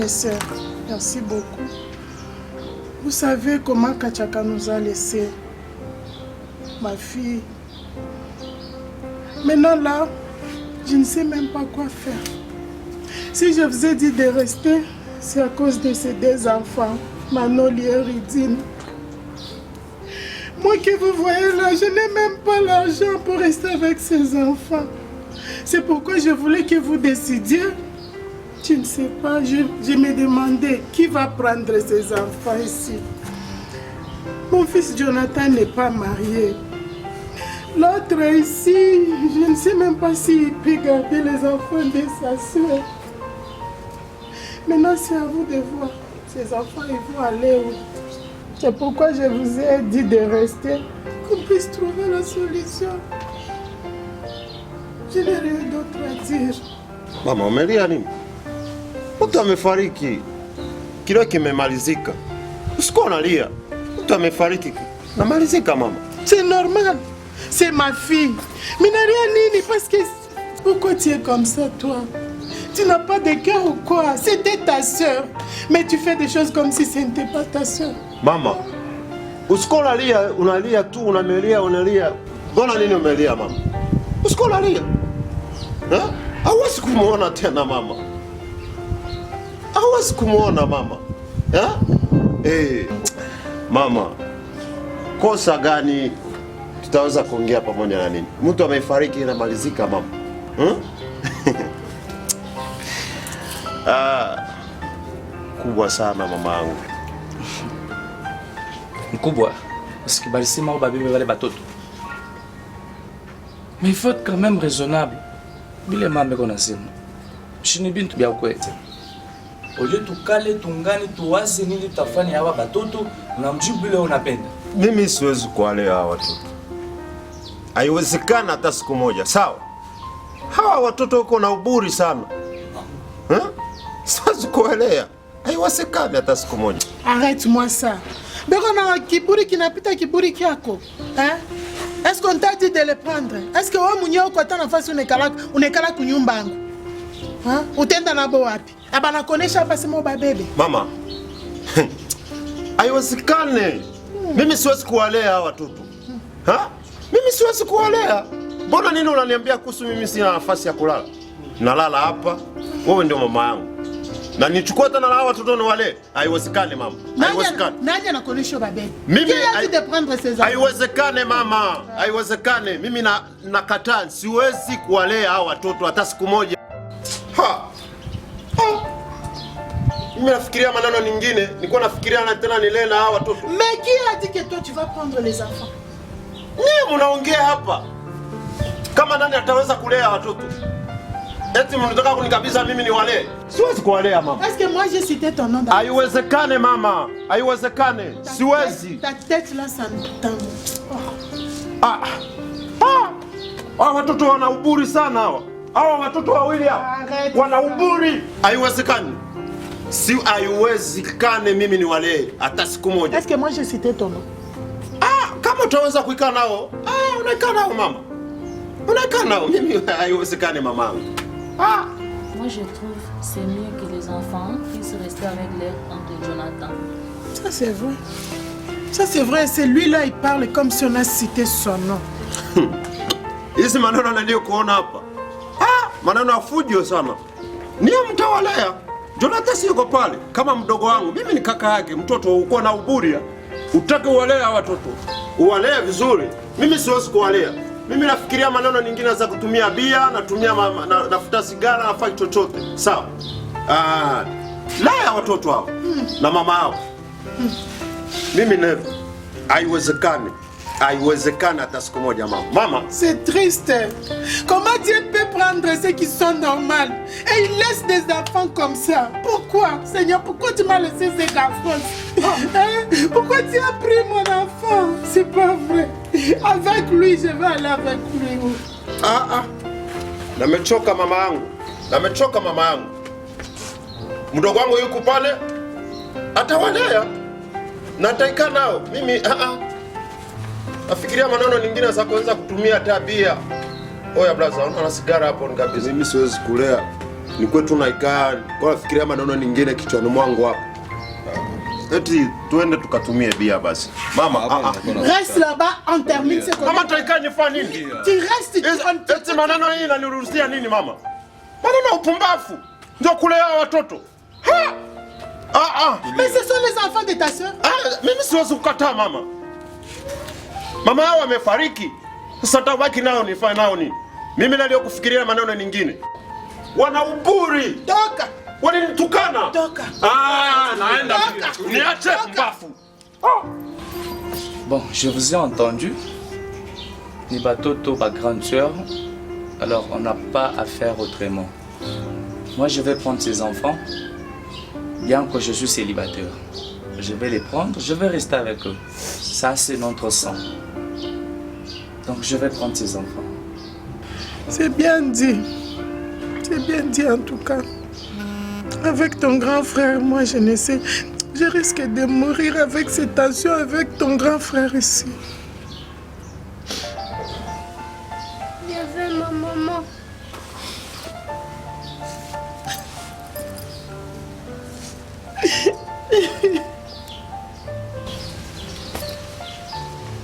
mes sœurs, merci beaucoup. Vous savez comment Kachaka nous a laissé, ma fille. Maintenant là, je ne sais même pas quoi faire. Si je vous ai dit de rester, c'est à cause de ces deux enfants, Manoli et Ridine. Moi que vous voyez là, je n'ai même pas l'argent pour rester avec ces enfants. C'est pourquoi je voulais que vous décidiez. Je ne sais pas, je me demandais qui va prendre ces enfants ici. Mon fils Jonathan n'est pas marié. L'autre ici, je ne sais même pas s'il peut garder les enfants de sa soeur. Maintenant, c'est à vous de voir. Ces enfants, ils vont aller où? C'est pourquoi je vous ai dit de rester, qu'on puisse trouver la solution. Je n'ai rien d'autre à dire. Mama, umelia nini? Mtu amefariki. Kile kimemalizika. Usikuwa unalia. Mtu amefariki. Namalizika mama. C'est normal. C'est ma fille. Mais n'a rien nini parce que pourquoi tu es comme ça toi? Tu n'as pas de cœur ou quoi? C'était ta soeur. Mais tu fais des choses comme si ce n'était pas ta soeur. Mama, usikuwa unalia tu, unalia. Mbona nini umelia mama? Usikuwa unalia. Hawezi kumuona tena mama. Hawezi kumuona mama. Mama, kosa gani tutaweza kuongea pamoja na nini? Mtu amefariki inamalizika mama. Kubwa sana mama yangu. Mkubwa, usikibali sima au babibe wale batoto. Mais il faut être quand même raisonnable. Bile mambe kona simu. Shini bintu bya ukwete. Oje tukale tungani tuwaze nini tutafanya hawa batoto na mjibu bile unapenda. Mimi siwezi kuwalea hawa watoto. Haiwezekana hata siku moja, sawa? Hawa watoto wako na uburi sana. Siwezi kuwalea. Haiwezekani hata siku moja. Arrête-moi ça. Beko na kiburi kinapita kiburi kyako. Est-ce qu'on t'a dit de les prendre? Est-ce que wewe mwenyewe uko hata nafasi unekala kunyumba yangu? Utenda nabo wapi? Abana konesha hapa sema babebe. Mama. Haiwezekani. Mimi siwezi kuwalea hawa watoto. Mimi siwezi kuwalea. Mbona nini unaniambia kuhusu mimi sina nafasi ya kulala? Nalala hapa. Wewe ndio mama yangu. Na nichukua tena na hawa watoto niwalee? Haiwezekani mama. Haiwezekani. Nani anakonesha babebe? Mimi de prendre ces enfants. Haiwezekani mama. Haiwezekani. Mimi nakataa. Siwezi kuwalea hawa watoto hata siku moja. Mimi nafikiria maneno nyingine. Nilikuwa nafikiria na tena nilee na hawa watoto. Mais qui a dit que toi tu vas prendre les enfants? Ni mnaongea hapa. Kama nani ataweza kulea watoto? Eti mnataka kunikabisa mimi niwalee? Siwezi kuwalea mama. Est-ce que moi j'ai cité ton nom dans? Haiwezekane mama. Haiwezekane. Siwezi. Ta tête là ça me tend. Hawa watoto wana uburi sana hawa. Hawa watoto wawili hawa. Wana uburi. Haiwezekani. Si haiwezekane mimi niwalee hata siku moja. Est-ce que moi j'ai cité ton nom? Kama utaweza kuikaa nao, unakaa nao mama. Unakaa nao, mimi haiwezekani mamangu. Moi je trouve c'est mieux que les enfants puissent rester avec leur oncle Jonathan. Ça c'est vrai. Ça c'est vrai, c'est lui-là il parle comme si on a cité son nom. Hizi maneno ndio kuona hapa. Maneno ya fujo sana. Niye mtawalea. Jonathan si yuko pale kama mdogo wangu. Mimi ni kaka yake, mtoto uko na uburi. Utake uwalea watoto. Uwalea vizuri. Mimi siwezi kuwalea. Mimi nafikiria maneno nyingine za kutumia bia, natumia nafuta sigara, nafanya chochote. Sawa? Lea watoto hao na mama hao. Mimi never. Haiwezekani. Haiwezekani hata siku moja mama. Mama, c'est triste. Comment Dieu peut prendre ceux qui sont normaux et il laisse des enfants comme ça? Pourquoi? Seigneur, pourquoi tu m'as laissé ces garçons? Pourquoi tu as pris mon enfant? C'est pas vrai. Avec lui, je vais aller avec lui. Namechoka mama yangu. Namechoka mama yangu. Mdogo wangu yuko pale. Atawalea. Na nitaika nao. Mimi nafikiria maneno nyingine za kuweza kutumia tabia. Oya blaza, unaona sigara hapo nikabisa. Mimi siwezi kulea. Ni kwetu naikaa, kwa nafikiria maneno mengine kichwani mwangu hapa. Eti tuende tukatumie bia basi. Mama, Reste là-bas, on termine ce qu'on... Mama taikaa nifanye nini? Tu restes... Eti maneno hii inaniruhusia nini mama? Maneno upumbafu. Ndio kulea watoto. Mais ce sont les enfants de ta soeur. Mimi siwezi kukataa mama. Mama yao amefariki. Sasa tabaki nao nifanye nao nini? Mimi nalio kufikiria maneno mengine. Wana uburi. Toka. Walinitukana. Toka. Naenda. Niache mbafu. Bon, je vous ai entendu. Ni batoto, ba grande sœur. Alors, on n'a pas à faire autrement. Moi, je vais prendre ces enfants. Bien que je suis célibataire. Je vais les prendre, je vais rester avec eux. Ça, c'est notre sang. Donc, je vais prendre ces enfants. C'est bien dit. C'est bien dit en tout cas. Avec ton grand frère, moi, je ne sais. Je risque de mourir avec cette tension avec ton grand frère ici. Je veux ma maman.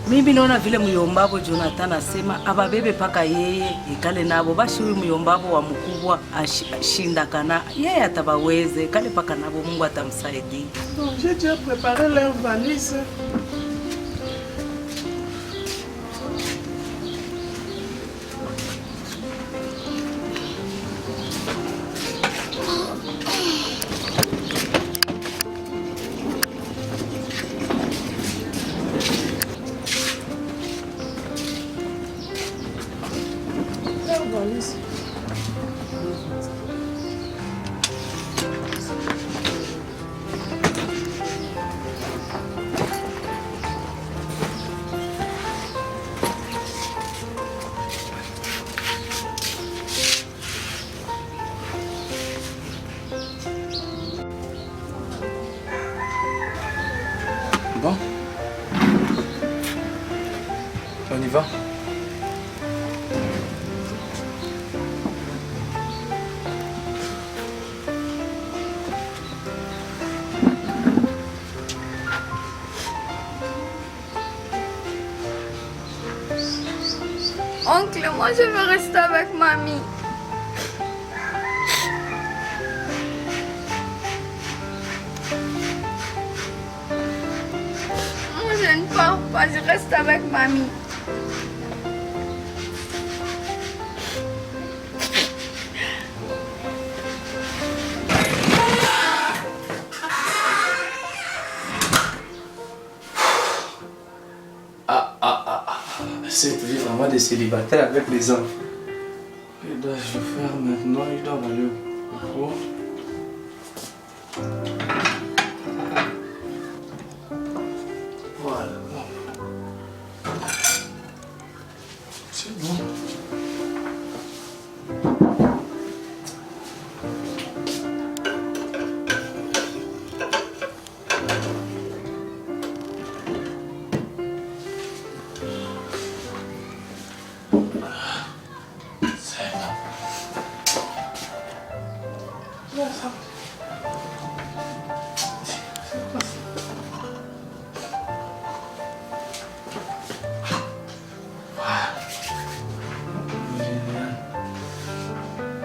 Mimi naona vile myombabo Jonathan asema ababebe paka yeye ikale nabo bashi huyu myombabo wa mkubwa ashindakana yeye atabaweze kale paka nabo Mungu atamsaidia. Bon, j'ai déjà préparé leur valise. Bon. On y va. Oncle, moi je veux rester avec mamie. Moi je ne pars pas, je reste avec mamie. Cette vie vraiment des célibataires avec les enfants. Que dois-je faire maintenant? Ils doivent aller au cours. Voilà. C'est bon.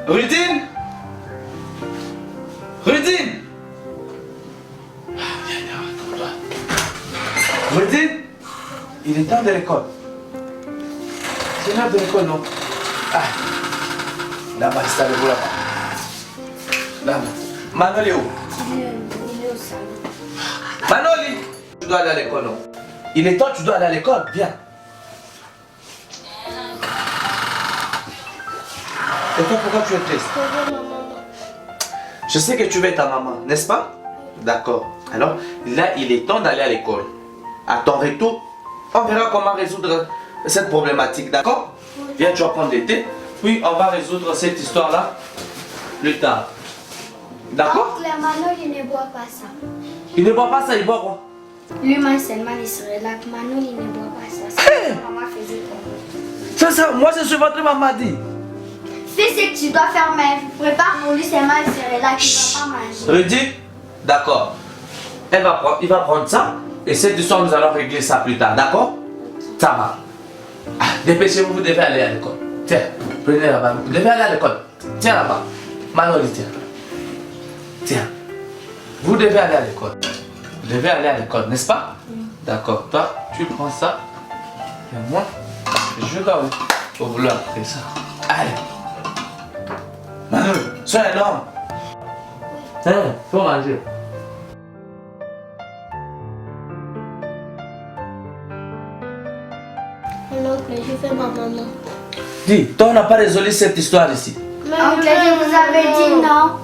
Rudine! Rudine! Viens, attends-toi. Rudine! Il est temps de l'école. C'est l'heure de l'école, non? Là-bas, installez-vous là-bas. Là-bas. Manoli est où? Il est au salon. Manoli! Tu dois aller à l'école, non? Il est temps, tu dois aller à l'école. Viens. Et toi, pourquoi tu es triste? Je veux ma maman. Je sais que tu veux ta maman, n'est-ce pas? D'accord. Alors, là, il est temps d'aller à l'école. À ton retour, on verra comment résoudre cette problématique, d'accord? Viens, tu vas prendre des thés. Oui, on va résoudre cette histoire-là plus tard. D'accord? Oncle, Manol, il ne boit pas ça. Il ne boit pas ça, il boit quoi? Lui, seulement, il se relaxe. Manol, il ne boit pas ça. C'est ce que maman faisait pour nous. C'est ça, moi je suis votre maman dit. Fais ce que tu dois faire, mais prépare pour lui seulement le céréales qu'il ne va pas manger. Rudy, d'accord. Il va prendre ça et cette histoire, nous allons régler ça plus tard, d'accord? Ça va. Ah, dépêchez-vous, vous devez aller à l'école. Tiens, prenez là-bas. Vous devez aller à l'école. Tiens là-bas. Manoli, tiens. Tiens. Vous devez aller à l'école. Vous devez aller à l'école, n'est-ce pas? D'accord. Toi, tu prends ça. Et moi, je dois au boulot après ça. Allez. Manoli, sois énorme. Tiens, faut manger. Oncle, je fais ma maman. Dis, toi, on n'a pas résolu cette histoire ici. Oncle, je vous avais dit non.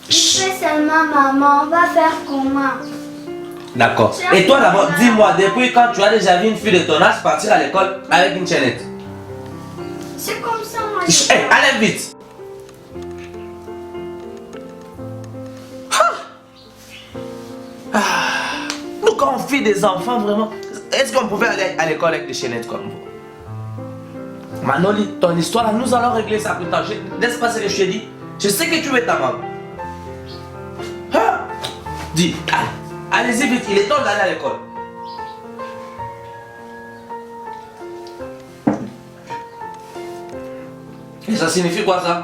Il fait seulement maman, on va faire comment? D'accord. Et toi d'abord, dis-moi, depuis quand tu as déjà vu une fille de ton âge partir à l'école avec une chaînette? C'est comme ça, moi. Hey, allez vite. Nous, quand on fait des enfants, vraiment, est-ce qu'on pouvait aller à l'école avec des chaînettes comme vous? Manoli, ton histoire, là, nous allons régler ça plus tard. N'est-ce pas ce que je t'ai dit? Je sais que tu veux ta maman. Dis, allez-y vite, il est temps d'aller à l'école. Et ça signifie quoi ça?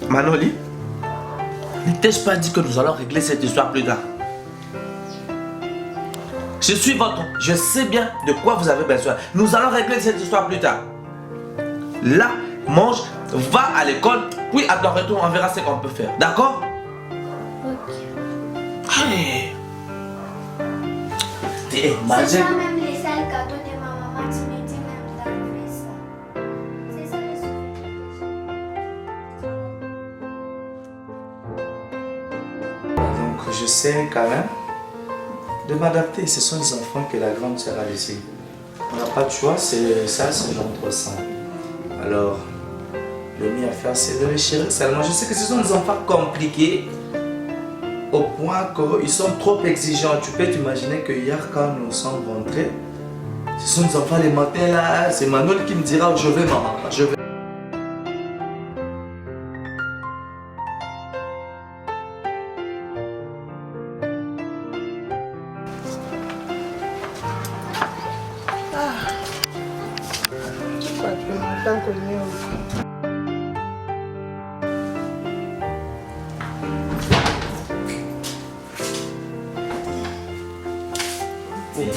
Manoli, ne t'ai-je pas dit que nous allons régler cette histoire plus tard? Je suis votre... Je sais bien de quoi vous avez besoin. Nous allons régler cette histoire plus tard. Là, mange, va à l'école, puis à ton retour, on verra ce qu'on peut faire. D'accord? Hey. C'est toi-même les seuls cadeaux de ma maman, tu me dis même d'enlever ça. C'est ça le souvenir. Donc je sais quand même de m'adapter. Ce sont les enfants que la grande sœur a laissés. On n'a pas de choix, c'est ça, c'est notre sang. Alors, le mieux à faire, c'est de les chérir seulement. Je sais que ce sont des enfants compliqués au point qu'ils sont trop exigeants. Tu peux t'imaginer que hier, quand nous sommes rentrés, ce sont des enfants les matins là. C'est Manuel qui me dira je vais maman, je vais.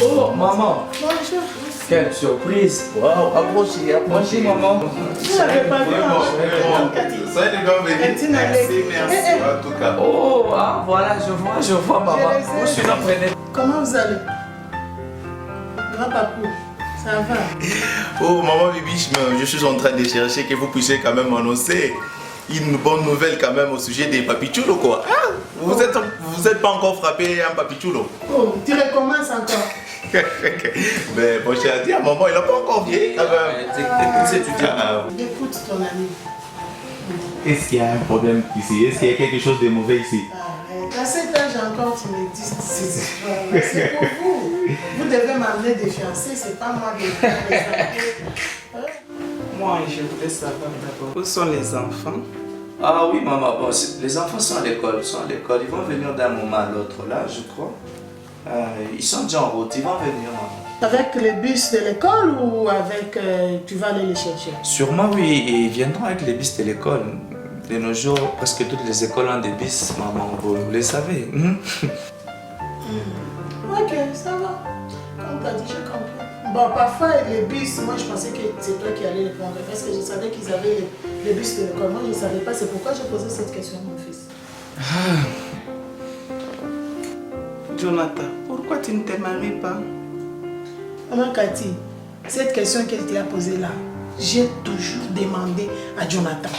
Oh maman! Bonjour. Quelle surprise! Waouh, approchez, approchez maman! Je n'avais pas vu. Soyez les gars, merci, merci en tout cas. Oh, ah, voilà, je vois maman. Où je suis là, prenez. Comment vous allez? Grand papou, ça va? Oh maman Bibiche, je suis en train de chercher que vous puissiez quand même annoncer une bonne nouvelle quand même au sujet des papichulos quoi. Ah, vous êtes pas encore frappé un papichulo? Oh, tu recommences encore? Mais mon cher, dis à maman, il n'a pas encore vieilli quand même. Écoute ton ami. Est-ce qu'il y a un problème ici? Est-ce qu'il y a quelque chose de mauvais ici? Arrête. À cet âge encore, tu me dis ces histoires. C'est pour vous. Vous devez m'amener des fiancés, c'est pas moi de faire les enfants. Moi, je voulais savoir d'abord, où sont les enfants? Ah oui maman, bon, les enfants sont à l'école, ils vont venir d'un moment à l'autre là, je crois. Ils sont déjà en route, ils vont venir maman. Avec les bus de l'école ou avec... tu vas aller les chercher? Sûrement oui, ils viendront avec les bus de l'école. De nos jours, presque toutes les écoles ont des bus, maman, vous le savez. Ok, ça va. Comme tu as dit, je comprends. Bon, parfois, les bus, moi je pensais que c'est toi qui allais les prendre parce que je savais qu'ils avaient les bus de l'école. Moi je ne savais pas, c'est pourquoi j'ai posé cette question à mon fils. Jonathan, pourquoi tu ne te maries pas? Maman Cathy, cette question qu'elle t'a posée là, j'ai toujours demandé à Jonathan.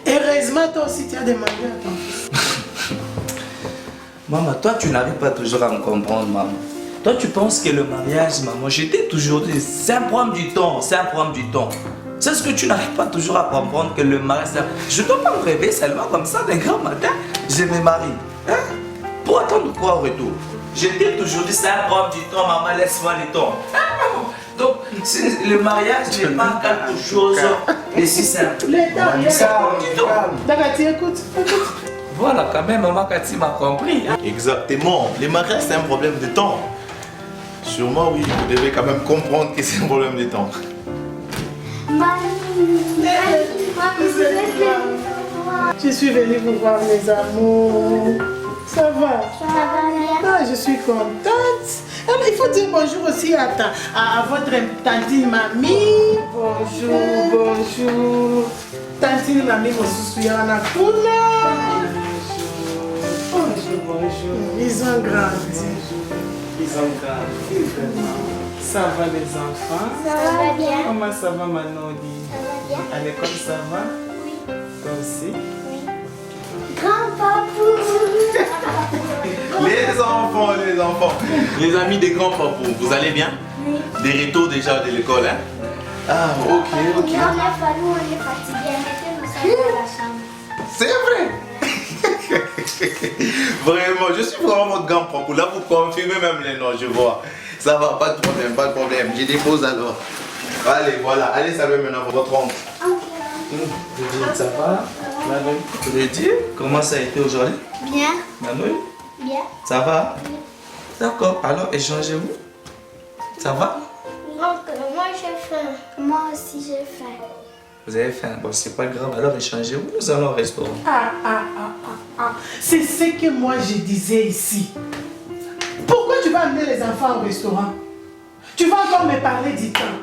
Heureusement, toi aussi tu as demandé à ton fils. Maman, toi tu n'arrives pas toujours à me comprendre, maman. Toi tu penses que le mariage, maman, je t'ai toujours dit, c'est un problème du temps, c'est un problème du temps. C'est ce que tu n'arrives pas toujours à comprendre que le mariage, je ne dois pas me réveiller seulement comme ça d'un grand matin, je me marie. Hein? Pour attendre quoi au retour? Je t'ai toujours dit, ça prend du temps, maman, laisse-moi le temps. Donc, le mariage n'est pas quelque chose de si simple. Le temps, il y a Ça prend du temps. Dagati, écoute. Voilà, quand même, maman Cathy m'a compris. Hein. Exactement. Le mariage, c'est un problème de temps. Sûrement, oui, vous devez quand même comprendre que c'est un problème de temps. Je suis venue vous voir, mes amours. Ça va? Ça va bien. Ah, je suis contente. Alors, il faut dire bonjour aussi à votre tantine mamie. Bonjour. Tantine mamie, bonjour. Bonjour. Ils ont grandi. Ça va les enfants? Ça va bien. Comment ça va Manoli? Ça va bien. À l'école ça va? Oui. Toi aussi? Grand-papou. Les enfants, les amis des grands-papous, vous allez bien? Oui. Des retours déjà de l'école, hein? Ah, ok. On est fatigué, on est fatigué. Mettez-nous ça dans la chambre. C'est vrai. Vraiment, je suis vraiment votre grand-papou. Là, vous confirmez même les noms, je vois. Ça va, pas de problème, pas de problème. Je dépose alors. Allez, voilà. Allez, saluez maintenant votre oncle. Ça va? Manuel, tu veux dire comment ça a été aujourd'hui? Bien. Manuel, Bien. ça va? Oui. D'accord, alors échangez-vous. Ça va? Donc, moi j'ai faim. Moi aussi j'ai faim. Vous avez faim? Bon, c'est pas grave, alors échangez-vous. Nous allons au restaurant. C'est ce que moi je disais ici. Pourquoi tu vas amener les enfants au restaurant? Tu vas encore me parler du temps.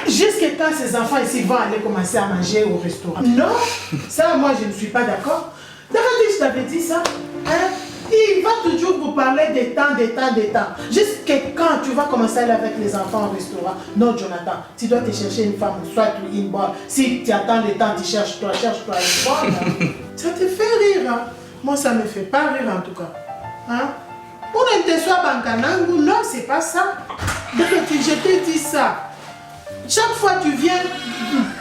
Jusqu'à quand ces enfants ici vont aller commencer à manger au restaurant? Non, ça moi je ne suis pas d'accord. D'abord, je t'avais dit ça. Hein? Il va toujours vous parler des temps. Jusqu'à quand tu vas commencer à aller avec les enfants au restaurant? Non, Jonathan, tu dois te chercher une femme, soit une bonne. Si tu attends le temps, tu cherches-toi une bonne. Ça te fait rire, hein? Moi, ça ne me fait pas rire en tout cas. Hein? Pour ne te soit bancanangu, non, c'est pas ça. Donc, je te dis ça. Chaque fois que tu viens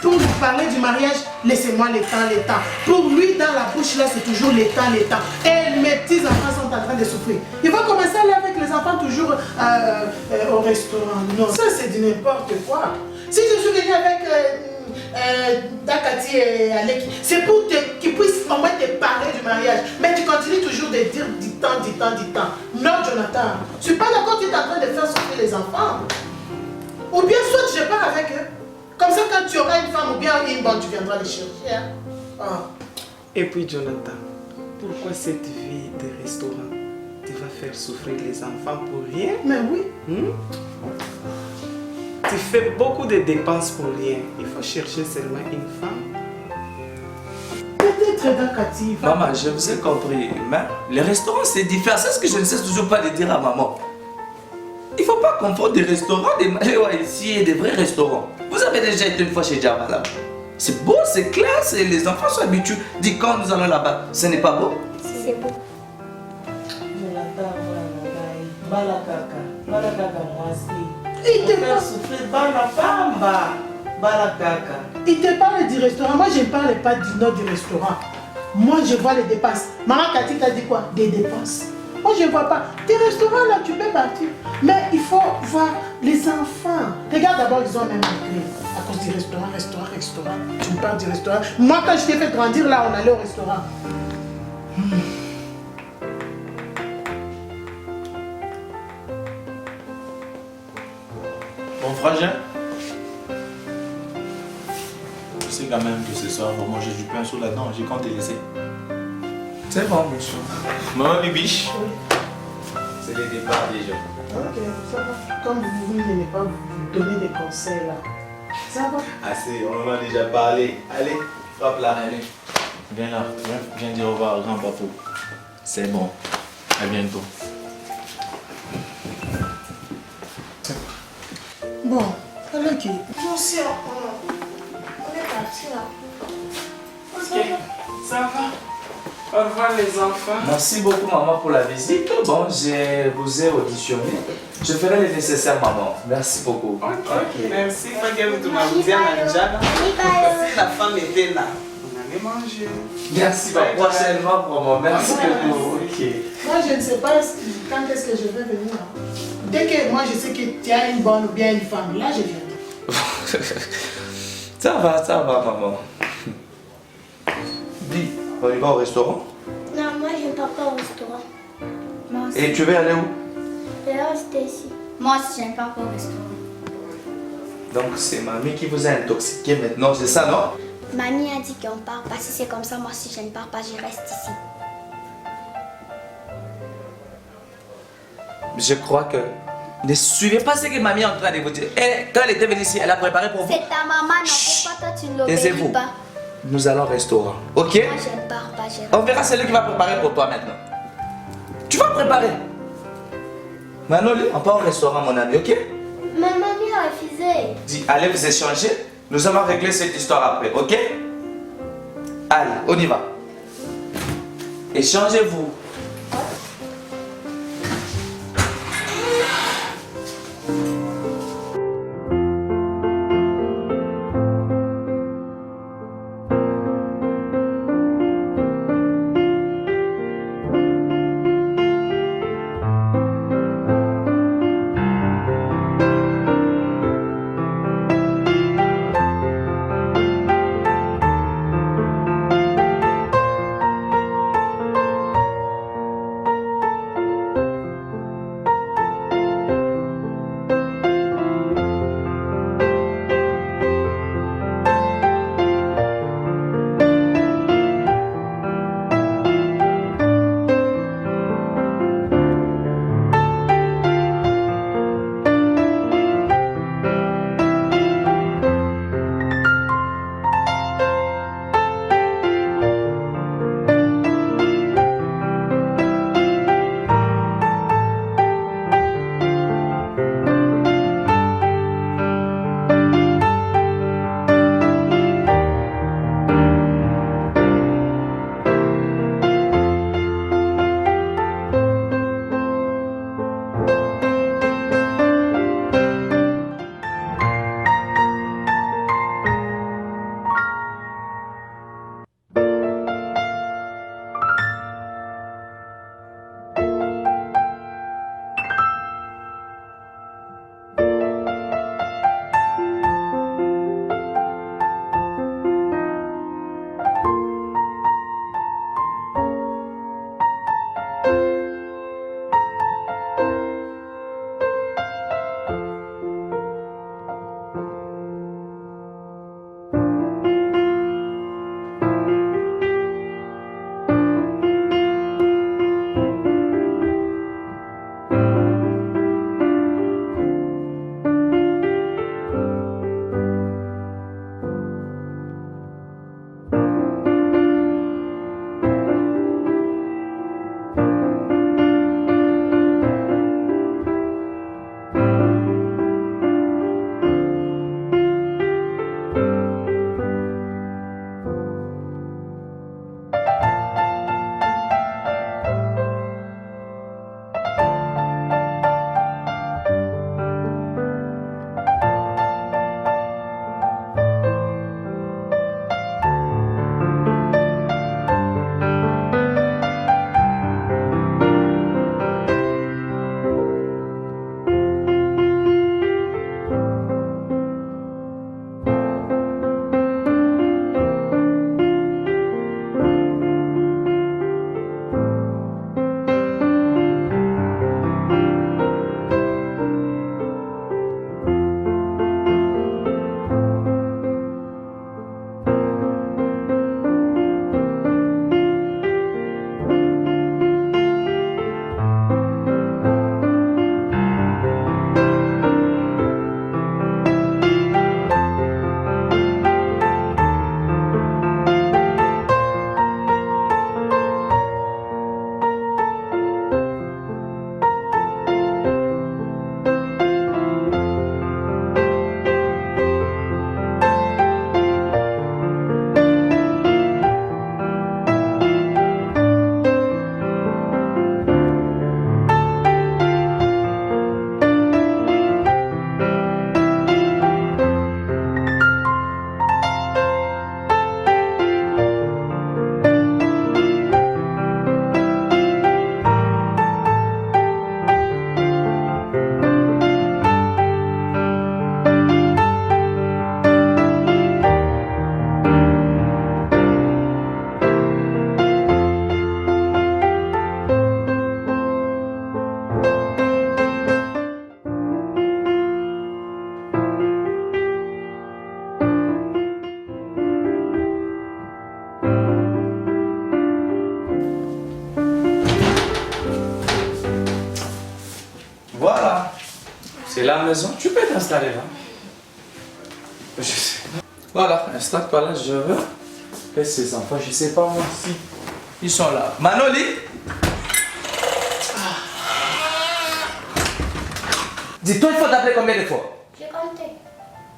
pour nous parler du mariage, laissez-moi le temps. Pour lui, dans la bouche, là, c'est toujours le temps. Et mes petits-enfants sont en train de souffrir. Il va commencer à aller avec les enfants toujours au restaurant. Non, ça, c'est du n'importe quoi. Si je suis venue avec Dakati et Aleki, c'est pour qu'ils puissent au moins te parler du mariage. Mais tu continues toujours de dire du temps. Non, Jonathan, je ne suis pas d'accord que tu es en train de faire souffrir les enfants. Ou bien soit je pars avec eux. Comme ça, quand tu auras une femme ou bien une bonne, tu viendras les chercher. Hein? Ah. Et puis Jonathan, pourquoi cette vie de restaurant? Tu vas faire souffrir les enfants pour rien? Mais oui. Tu fais beaucoup de dépenses pour rien. Il faut chercher seulement une femme. Peut-être Dakati. Maman, je vous ai compris. Mais les restaurants, c'est différent. C'est ce que je ne sais toujours pas de dire à maman. Il ne faut pas confondre des restaurants, des maléois ici et des vrais restaurants. Vous avez déjà été une fois chez Java là-bas. C'est beau, c'est classe et les enfants sont habitués. Dis quand nous allons là-bas, ce n'est pas beau? C'est beau. Il te parle du restaurant. Moi, je ne parle pas du nom du restaurant. Moi, je vois les dépenses. Maman Cathy t'a dit quoi? Des dépenses. Moi, je ne vois pas. Tes restaurants, là, tu peux partir. Mais il faut voir les enfants. Regarde d'abord, ils ont même écrit. À cause du restaurant. Tu me parles du restaurant. Moi, quand je t'ai fait grandir, là, on allait au restaurant. Mon frangin, je sais quand même que ce soir, on va manger du pain sous la dent. J'ai compté te laisser. C'est bon, monsieur. Maman Bibiche, c'est le départ déjà. Ok, ça va. Comme vous n'aimez pas vous donner des conseils, là. Ça va. Assez, on en a déjà parlé. Allez, frappe là. Allez. Viens là, viens dire au revoir au grand-papou. C'est bon. À bientôt. Bon, allez qui? Nous aussi, on est parti là. Ok, ça va. Au revoir les enfants. Merci beaucoup maman pour la visite. Bon, je vous ai auditionné. Je ferai le nécessaire maman. Merci beaucoup. Ok, merci. Si la femme était là, on allait manger. Merci, prochainement maman. Merci beaucoup. Ok. Moi, je ne sais pas quand est-ce que je vais venir. Hein. Dès que moi, je sais que tu as une bonne ou bien une femme, là, je viens. Ça va, maman. Dis, on y va au restaurant? Non, moi, je ne pars pas au restaurant. Moi aussi. Et tu veux aller où? Je vais rester ici. Moi aussi, je ne pars pas au restaurant. Donc c'est mamie qui vous a intoxiqué maintenant, c'est ça, non? Mamie a dit qu'on part pas. Si c'est comme ça, moi si je ne pars pas, je reste ici. Je crois que... Ne suivez pas ce que mamie est en train de vous dire. Et quand elle était venue ici, elle a préparé pour vous. C'est ta maman, non? Pourquoi toi tu ne l'obéis Taisez-vous. pas? Nous allons au restaurant, ok? Moi je ne pars pas, je reste. On verra celui qui va préparer pour toi maintenant. Tu vas préparer. Manoli, on part au restaurant, mon ami, ok? Mais mamie a refusé. Dis, allez vous échanger. Nous allons régler cette histoire après, ok? Allez, on y va. Échangez-vous. la maison, tu peux t'installer là. Je sais. Voilà, installe-toi là, je veux. Et ces enfants, je sais pas moi si ils sont là. Manoli. Dis-toi, il faut t'appeler combien de fois? J'ai compté.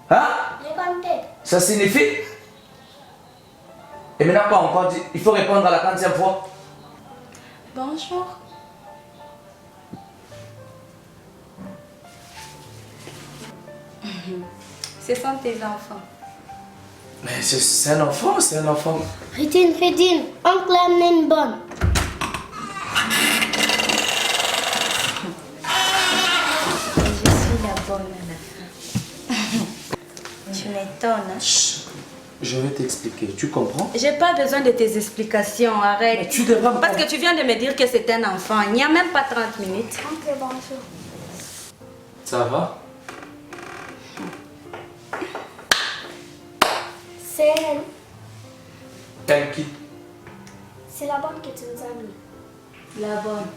Hein? J'ai compté. Ça signifie? Et maintenant pas encore dit, il faut répondre à la 40e fois. Bonjour. Ce sont tes enfants. Mais c'est un enfant, c'est un enfant. Ridine, oncle a amené une bonne. Je suis la bonne à la fin. Tu m'étonnes. Hein? Chut. Je vais t'expliquer, tu comprends? J'ai pas besoin de tes explications, arrête. Mais tu devrais me... Parce que tu viens de me dire que c'est un enfant. Il n'y a même pas 30 minutes. Oncle, bonjour. Ça va? C'est elle. Elle qui? C'est la bonne que tu nous as mis. La bonne.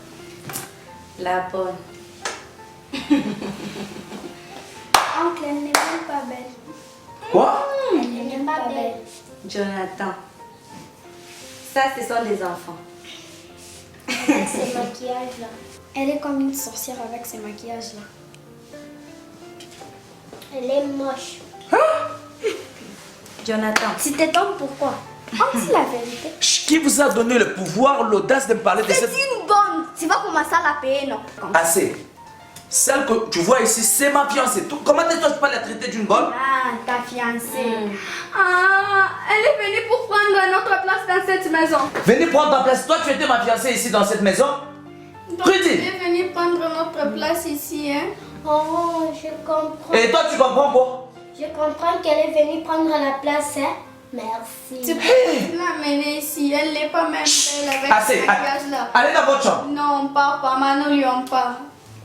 La bonne. Oncle, elle n'est même pas belle. Quoi? Elle n'est même pas belle. Jonathan. Ça, ce sont des enfants. Ces maquillages-là. Elle est comme une sorcière avec ces maquillages-là. Elle est moche. Jonathan. Si t'étonnes, pourquoi? On dit la vérité. Qui vous a donné le pouvoir, l'audace de me parler de C'est cette... une bonne. Tu vas commencer à la payer, non? Assez. Celle que tu vois ici, c'est ma fiancée. Comment est-ce que tu peux la traiter d'une bonne? Ah, ta fiancée. Ah, elle est venue pour prendre notre place dans cette maison. Venez prendre ta place. Toi, tu étais ma fiancée ici dans cette maison? Rudy. Elle est venue prendre notre place ici, hein? Oh, je comprends. Et toi, tu comprends quoi? Je comprends qu'elle est venue prendre la place, hein? Merci. Tu peux l'amener ici. Elle n'est pas même belle avec Assez. ce maquillage-là. Allez dans votre chambre. Non, on part pas. Maintenant, lui, on part.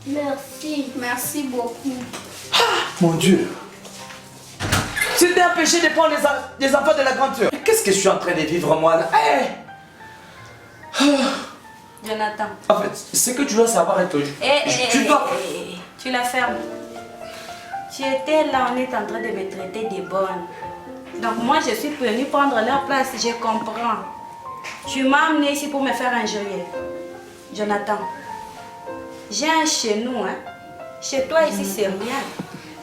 Merci. Merci beaucoup. Mon Dieu. C'était un péché de prendre les enfants de la grande sœur. Qu'est-ce que je suis en train de vivre moi là? Jonathan. En fait, ce que tu dois savoir est que Tu la fermes. Tu étais là, on est en train de me traiter des bonnes. Donc moi, je suis venue prendre leur place, je comprends. Tu m'as amené ici pour me faire injurier. Jonathan, j'ai un chez nous, hein. Chez toi ici, c'est rien.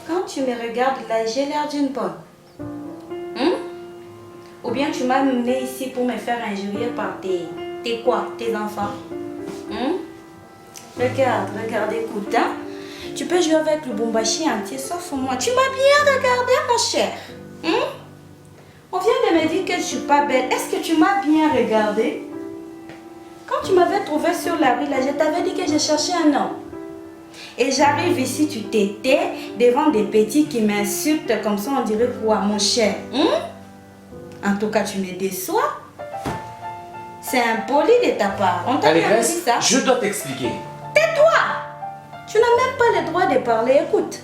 Quand tu me regardes là, j'ai l'air d'une bonne. Ou bien tu m'as amené ici pour me faire injurier par tes enfants. Regarde, écoute, hein. Tu peux jouer avec le bombachi entier, sauf moi. Tu m'as bien regardé, mon cher. On vient de me dire que je ne suis pas belle. Est-ce que tu m'as bien regardé? Quand tu m'avais trouvé sur la rue, là, je t'avais dit que je cherchais un homme. Et j'arrive ici, tu t'étais devant des petits qui m'insultent comme ça, on dirait quoi, mon cher? En tout cas, tu me déçois. C'est impoli de ta part. On t'a Allez, dit reste. ça? Je dois t'expliquer. Tais-toi! Tu n'as même pas le droit de parler. Écoute,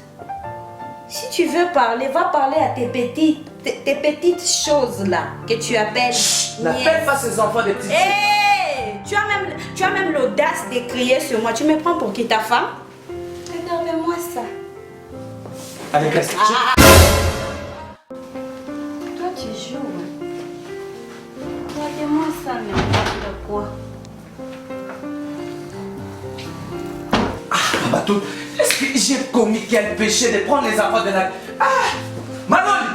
si tu veux parler, va parler à tes petites choses là que tu appelles. N'appelle pas ces enfants de petites. Hey! Tu as même l'audace de crier sur moi. Tu me prends pour qui, ta femme? Regarde-moi ça. Allez, reste. Toi, tu joues. Hein? Regarde-moi ça, n'importe quoi. Bateau, est-ce que j'ai commis quel péché de prendre les enfants de la... Manoli!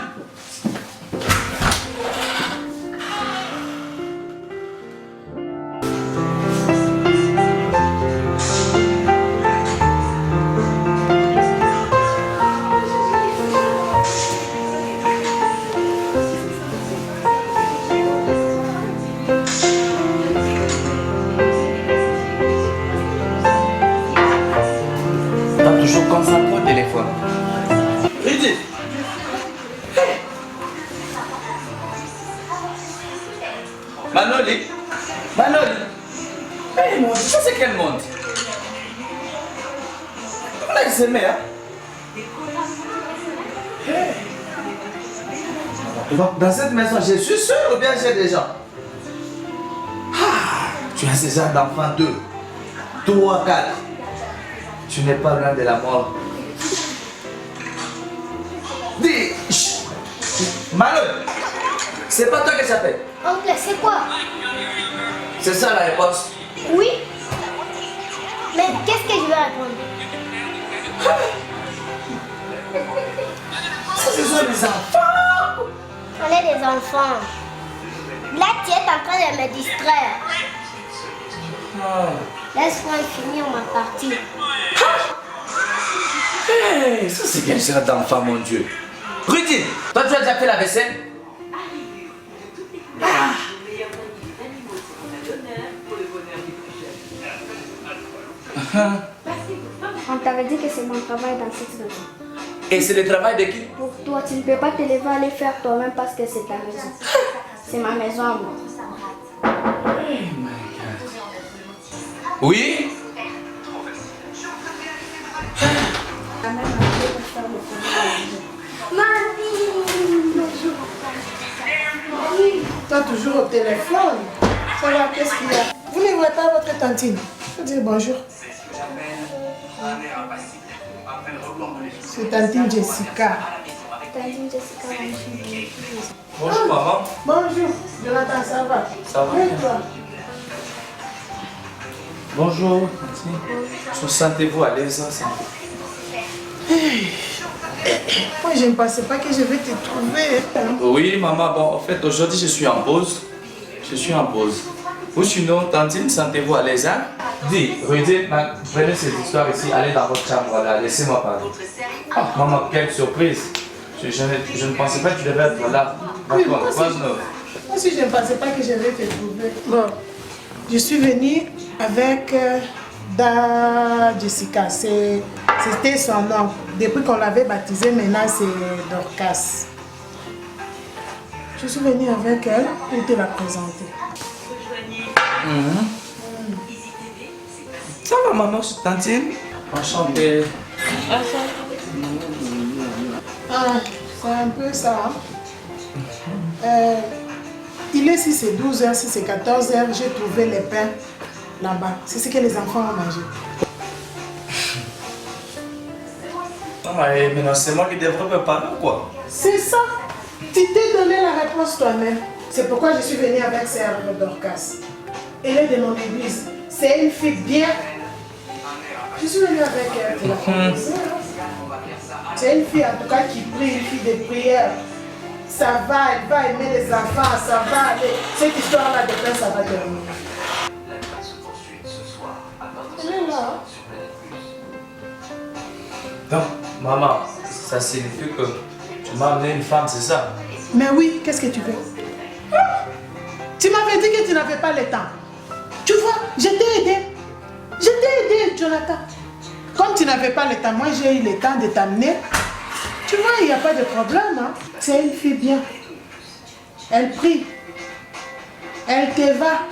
Toujours concentré au téléphone. Rudy! Manoli! Hey, mon Dieu, ça c'est quel monde? On a s'aimé, hein? Hey. Donc, dans cette maison, je suis sûr ou bien j'ai des gens? Tu as ces gens d'enfants 2, 3, 4. Tu n'es pas loin de la mort. Manon, c'est pas toi que j'appelle. Oncle, c'est quoi? C'est ça la réponse. Oui. Mais qu'est-ce que je vais répondre? Ça, ce sont des enfants. On est des enfants. Là, tu es en train de me distraire. Laisse-moi finir ma partie. Hey, ça c'est quel genre d'enfant, mon Dieu. Rudy, toi tu as déjà fait la vaisselle? On t'avait dit que c'est mon travail dans cette maison. Et c'est le travail de qui? Pour toi, tu ne peux pas te lever aller faire toi-même parce que c'est ta maison. C'est ma maison à moi. Oui? Toi, toujours au téléphone. Ça va, qu'est-ce qu'il y a? Vous ne voyez pas votre tantine? Je veux dire bonjour. C'est tantine Jessica. Tantine Jessica, Bonjour maman. Bonjour, Jonathan, ça va? Ça va? Oui, toi? Bonjour. Vous sentez-vous à l'aise ensemble? Moi, je ne pensais pas que je vais te trouver. Oui maman, bon en fait aujourd'hui je suis en pause. Je suis en pause. Ou sinon, Tantine, sentez-vous à l'aise, hein? Dis, Rudy, prenez cette histoire ici, allez dans votre chambre, là, laissez-moi parler. Ah, maman, quelle surprise! Je ne pensais pas que tu devais être là. Oui, D'accord, moi aussi, je ne pensais pas que je vais te trouver. Bon, je suis venue avec Jessica, c'était son nom. Depuis qu'on l'avait baptisé, maintenant c'est Dorcas. Je suis venue avec elle pour te la présenter. Ça va maman, je suis Tantine. Enchantée. Ah, c'est un peu ça. Il est si c'est 12h, si c'est 14h, j'ai trouvé les pains là-bas. C'est ce que les enfants ont mangé. Mais non, c'est moi qui devrais préparer quoi? C'est ça. Tu t'es donné la réponse toi-même. C'est pourquoi je suis venue avec Sœur Dorcas. Elle est de mon église. C'est une fille bien. Je suis venue avec elle. C'est une fille en tout cas qui prie, une fille de prière. Ça va, elle va aimer les enfants, ça va aller. Cette histoire-là de pain, ça va terminer. Elle est là. Donc, maman, ça signifie que tu m'as amené une femme, c'est ça? Mais oui, qu'est-ce que tu veux? Tu m'avais dit que tu n'avais pas le temps. Tu vois, je t'ai aidé. Je t'ai aidé, Jonathan. Comme tu n'avais pas le temps, moi j'ai eu le temps de t'amener. Tu vois, il n'y a pas de problème. Hein? C'est une fille bien. Elle prie. Elle te va.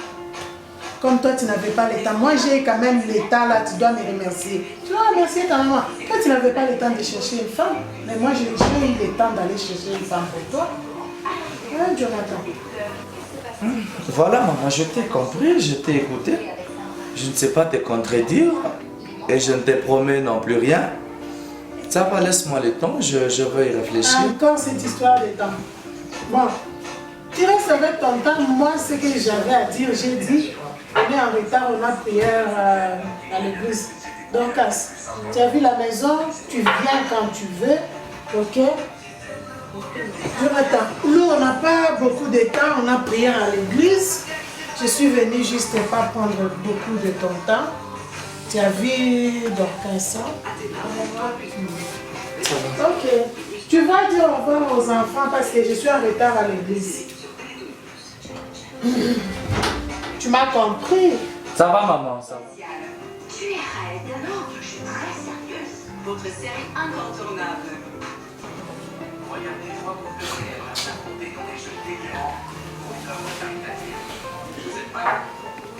Comme toi, tu n'avais pas le temps. Moi, j'ai quand même le temps là, tu dois me remercier. Tu dois remercier ta maman. Toi, tu n'avais pas le temps de chercher une femme. Mais moi, j'ai eu le temps d'aller chercher une femme pour toi. Hein, Jonathan? Voilà maman, je t'ai compris, je t'ai écouté. Je ne sais pas te contredire. Et je ne te promets non plus rien. Ça va, laisse-moi le temps, je vais y réfléchir. Encore cette histoire de temps. Bon, tu restes avec ton temps. Moi, ce que j'avais à dire, j'ai dit. On est en retard, on a prière à l'église. Donc, tu as vu la maison, tu viens quand tu veux. Ok? Jonathan, nous, on n'a pas beaucoup de temps, on a prière à l'église. Je suis venue juste pas prendre beaucoup de ton temps. Tu as vu Dorcas? Ok. Tu vas dire au revoir aux enfants parce que je suis en retard à l'église. Tu m'as compris? Ça va maman, ça va. Tu es Red, alors je suis très sérieuse. Votre série incontournable. Regardez-moi mon plaisir à s'affronter dans les jeux de délire. Vous êtes prêts?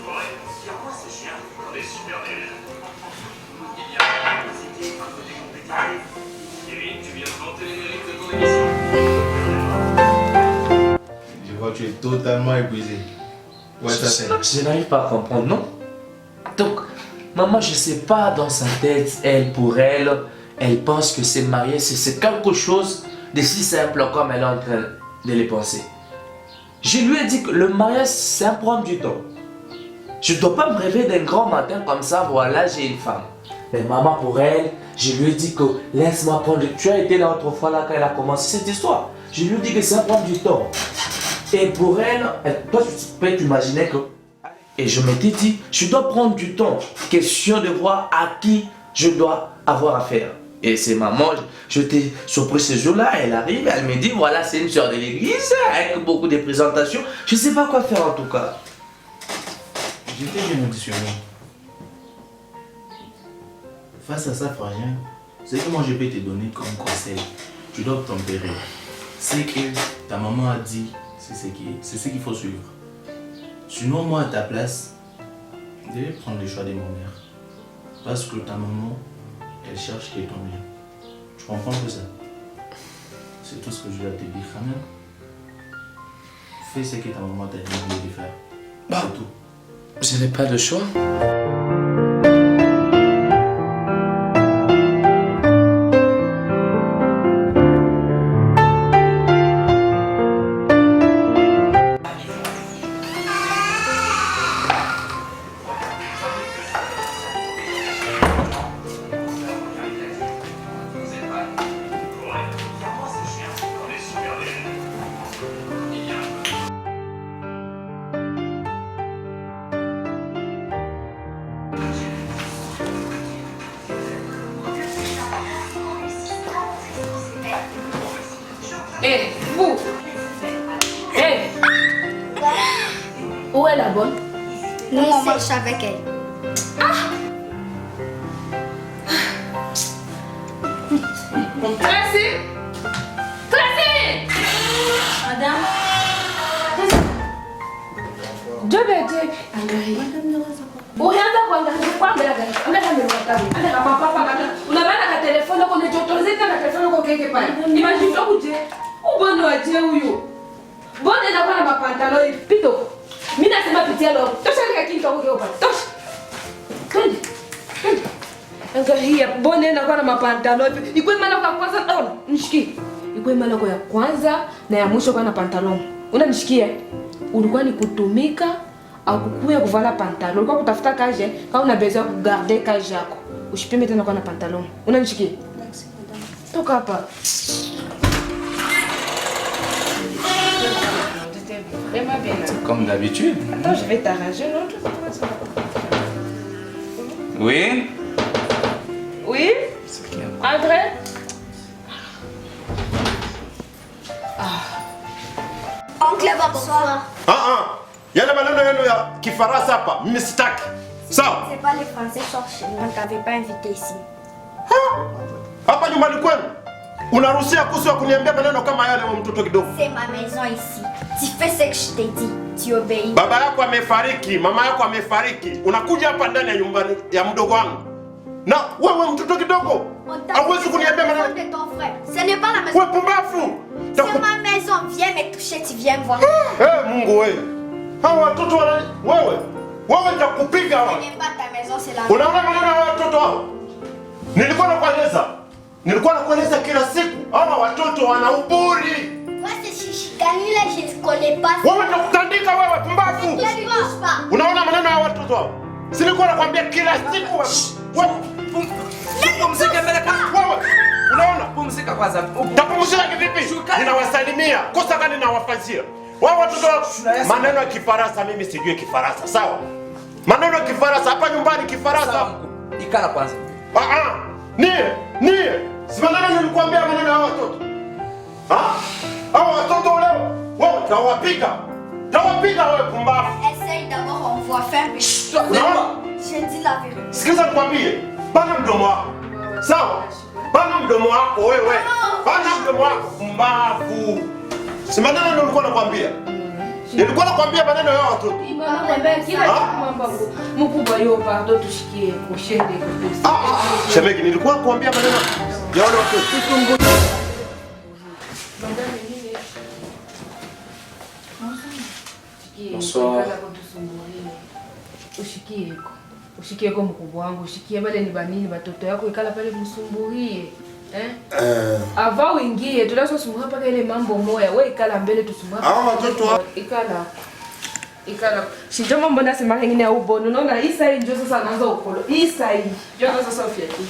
Ouais, sur quoi ce chien? On est super nuls. Il y a une capacité, un côté compétitif. Kevin, tu viens de vanter les mérites de ton émission. Je vois que tu es totalement épuisé. Ouais, ça c'est. Je n'arrive pas à comprendre, non? Donc, maman, je ne sais pas, dans sa tête, pour elle, elle pense que c'est marié, c'est quelque chose de si simple comme elle est en train de les penser. Je lui ai dit que le mariage, ça prend du temps. Je ne dois pas me réveiller d'un grand matin comme ça, voilà, j'ai une femme. Mais maman, pour elle, je lui ai dit que laisse-moi prendre. Tu as été là autrefois là quand elle a commencé cette histoire. Je lui ai dit que ça prend du temps. Et pour elle, toi tu peux t'imaginer que... Et je m'étais dit, je dois prendre du temps. Question de voir à qui je dois avoir affaire. Et c'est maman, je t'ai surpris ce jour-là, elle arrive, elle me dit, voilà, c'est une soeur de l'église, avec beaucoup de présentations. Je ne sais pas quoi faire en tout cas. J'étais bien émotionné. Face à ça, Frangin, ce que moi je peux te donner comme conseil, tu dois tempérer. C'est que ta maman a dit, c'est ce qu'il faut suivre. Sinon, moi à ta place, je vais prendre le choix de mon mère. Parce que ta maman, elle cherche que ton bien. Tu comprends que ça? C'est tout ce que je dois te dire quand même. Fais ce que ta maman t'a dit de faire. C'est tout. Je n'ai pas de choix. Hé, vous! Hé! Où est la bonne? Non, on marche avec elle. Tracy! Tracy! Madame? Jobete! Ulianza kuangalia kwamba angalia papa unabana ka telefoni kwa nitotoze na telefoni kwa keke pale. Imagine kuje. Ubone waje huyu. Bone na kwa mapantalo pito. Mimi nasema pitia leo. Tosha nika kinto kwa pale. Tosha. Twende. Angalia bone na kwa mapantalo. Ikwe mala kwa kwanza dola. Nishiki. Ikwe mala kwa ya kwanza na ya mwisho kwa na pantalon. Unanishikia? Ulikuwa ni kutumika au kukuya kuvala pantalon. Ulikuwa kutafuta kaje kama una besoin kugarder kaje yako. Usipime tena kwa na pantalon. Unanishikia? Merci madame. Toka hapa. C'est comme d'habitude. Attends, je vais t'arranger l'autre. Oui? Oui? André? Oncle, bonsoir. Yale maneno yenu ya Kifaransa hapa, mimi sitaki. Sawa? C'est pas les Français sortent chez nous, on t'avait pas invité ici. Hapa nyumbani kwenu unaruhusia kuhusu kuniambia maneno kama yale wa mtoto kidogo? C'est ma maison ici. Tu fais ce que je t'ai dit. Tu obéis. Baba yako amefariki, mama yako amefariki. Unakuja hapa ndani ya nyumbani ya mdogo wangu. Na wewe mtoto kidogo, hauwezi kuniambia maneno de ton frère. Ce n'est pas la maison. Wewe pumbafu. C'est ma maison. Viens me toucher, tu viens me voir. Mungu wewe. Hao watoto wewe nitakupiga hawa. Ce n'est pas ta maison, c'est la Unaona maneno ya watoto hao? Nilikuwa nakueleza kila siku hawa watoto wana uburi. Moi c'est Chichikani là, je ne connais pas. Wewe nitakutandika wewe pumbafu. Ne touche pas. Unaona maneno ya watoto hao? Si nilikuwa nakwambia kila siku wewe. Pumzika mbele kama wewe. Unaona? Pumzika kwanza. Tapumzika kivipi? Ninawasalimia. Kosa gani nawafanyia? Wao watoto maneno ya Kifaransa mimi sijui Kifaransa, sawa? Maneno ya Kifaransa hapa nyumbani Kifaransa. Ikala kwanza. Nie. Si maneno nilikwambia maneno ya watoto. Hao watoto leo wewe tawapiga. Tawapiga wewe pumbafu. Essaye d'abord, on voit faire. Je dis la vérité. Sikiza nikwambie, bana mdomo wako. Sawa? Bana mdomo wako wewe. Bana mdomo wako pumbafu. Si maneno ndio nilikuwa nakwambia. Nilikuwa nakwambia maneno ya watoto. Mkubwa yo pardon tushikie ushende kutosi. Shemeki nilikuwa nakwambia maneno ya wale watoto. Bonsoir. Ushikie kwa mkubwa wangu, ushikie bale ni banini watoto yako ikala pale msumbulie. Ava uingie, tunaweza kusumbuka paka ile mambo moya. Wewe ikala mbele tusumbuka. Hao watoto ikala. Shinjo mambo nasema ngine au bono. Unaona Isa hii ndio sasa anaanza ukolo. Isa hii. Ndio anaanza Sofia tu.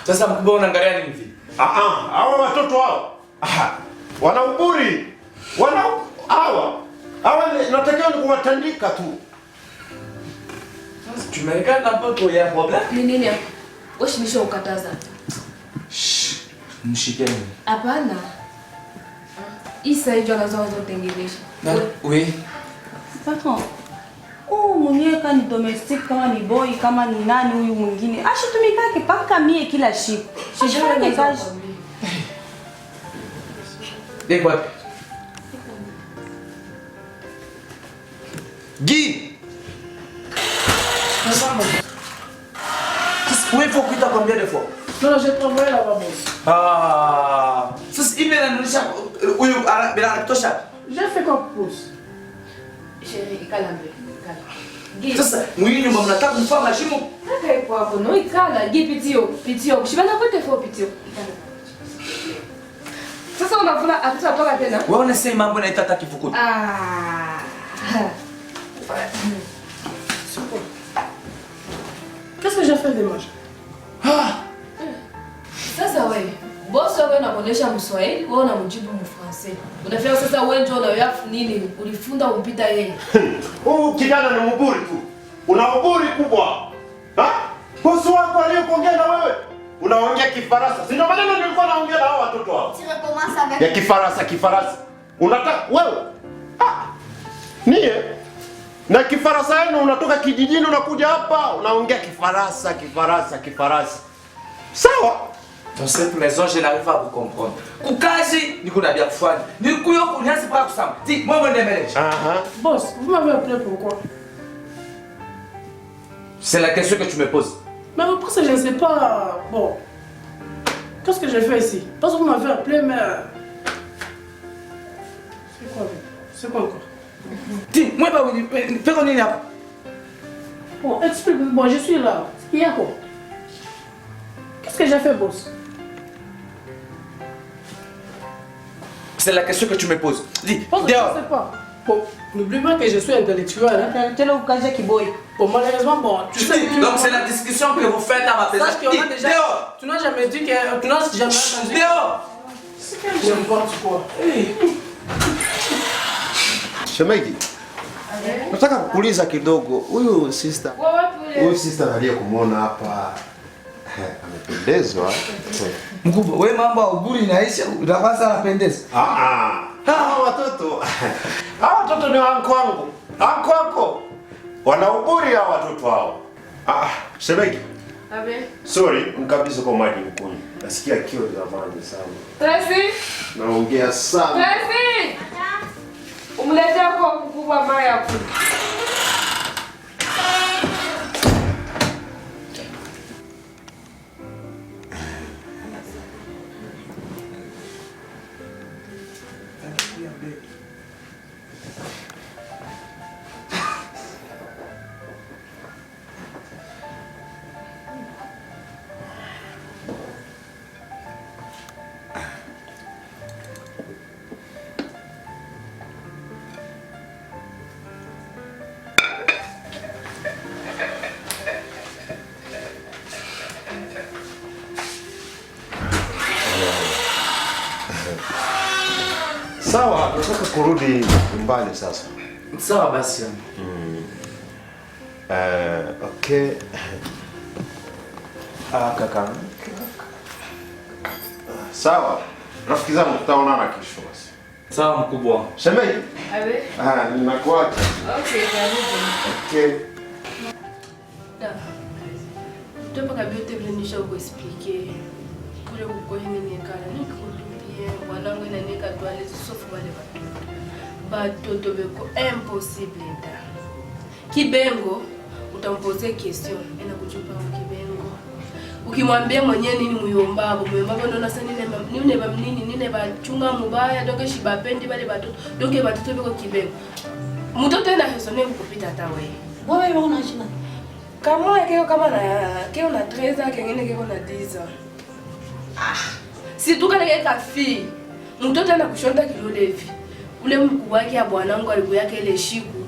Sasa mkubwa unaangalia nini hivi? Hawa watoto hao. Wana uburi. Hawa natakiwa ni kuwatandika tu. Sasa tumerekana hapo tu ya problem. Ni nini hapo? Wewe shimisha ukataza. Mshikeni. Hapana. Isa hiyo anaanza kutengeneza. Oui. Patron. Mwenyewe kama ni domestic, kama ni boy, kama ni nani huyu mwingine. Ashitumikake paka mie kila siku. Shifanye kazi. Deko wapi? Guy. Oui, il faut que tu t'as combien de fois? Non, j'ai travaillé là-bas, boss. Sasa hivi ananilisha huyu bila kutosha. J'ai fait comme pouce. Chérie, ikala mbele. Sasa mwili nyumba mnataka kumfanya mashimo. Kaka ipo hapo, no ikala, pitio. Kushibana kote fo pitio. Sasa unavuna hatutatoka tena. Wewe unasema mambo naita hata kifukuti. Qu'est-ce que j'ai fait de moche? Sasa wewe, boss wewe unakuonesha Mswahili, wewe unamjibu Mfransa. Unafanya sasa wewe ndio unayafu nini? Ulifunda umpita yeye. Huyu kijana ni mburi tu. Una uburi kubwa. Boss wako aliyokuongea na wewe. Unaongea Kifaransa. Si ndio maneno nilikuwa naongea na hao watoto hao. Tu recommences avec... Ya Kifaransa. Unataka wewe? Nie? Na Kifaransa yenu unatoka kijijini unakuja hapa unaongea Kifaransa. Sawa? Dans cette maison, je n'arrive pas à vous comprendre. Kukazi, ni kuna bien kufanya. Ni kuyo kunyasi pa kusama. Ti, moi mon démêlage. Boss, vous m'avez appelé pourquoi? C'est la question que tu me poses. Mais parce que je ne sais pas. Bon. Qu'est-ce que j'ai fait ici? Parce que vous m'avez appelé, mais. C'est quoi encore? Ti, moi pas vous fais qu'on est là. Bon, explique-moi, je suis là. Il y a quoi? Qu'est-ce que j'ai fait, boss? C'est la question que tu me poses. Dis, parce que je ne sais pas. Bon, n'oublie pas que je suis intellectuel. Hein? Tu es là au cas qui boy. Bon, malheureusement, bon, tu sais. Donc c'est la discussion que vous faites à ma présence. Dehors! Tu n'as jamais dit que. Tu n'as jamais entendu. Dehors! N'importe quoi. Shemeji. Nataka kukuuliza kidogo. Huyu sister aliyekumuona hapa amependezwa. Mkubwa, wewe mambo ya uburi inaisha, unakwanza anapendeza. Hawa watoto ni wangu. Anko wako. Wana uburi hawa watoto hao. Shemeji. Sorry, mkabisa kwa maji mkunywe. Nasikia kio zamani sana. Tracy. Naongea sana. Tracy. Umletea kwa mkubwa maya kuni. Sawa, nataka kurudi nyumbani sasa. Sawa basi. Okay. Kaka. Sawa. Rafiki zangu tutaonana kesho basi. Sawa mkubwa. Shemeji? Ninakuacha. Okay, karibu. Okay. Topa kabiote vile nisha kuexpliquer. Kule kukohi nini kala nikudumie wanangu inanika twale sofu wale batoto beko impossible da. Kibengo utamposer question ina kuchupa kibengo. ukimwambia mwenyewe nini muyombabo unaona sasa nini bachunga mubaya donc shibapendi bale batoto donc batoto biko kibeko mtoto ena hesone kupita hata wewe wewe unashina kama yake kama na kio na 13 ans kengine kiko na 10 ans si tukale kafi mtoto ana kushonda kilolevi ule mkuu wake ya bwanangu alikuyake ile shiku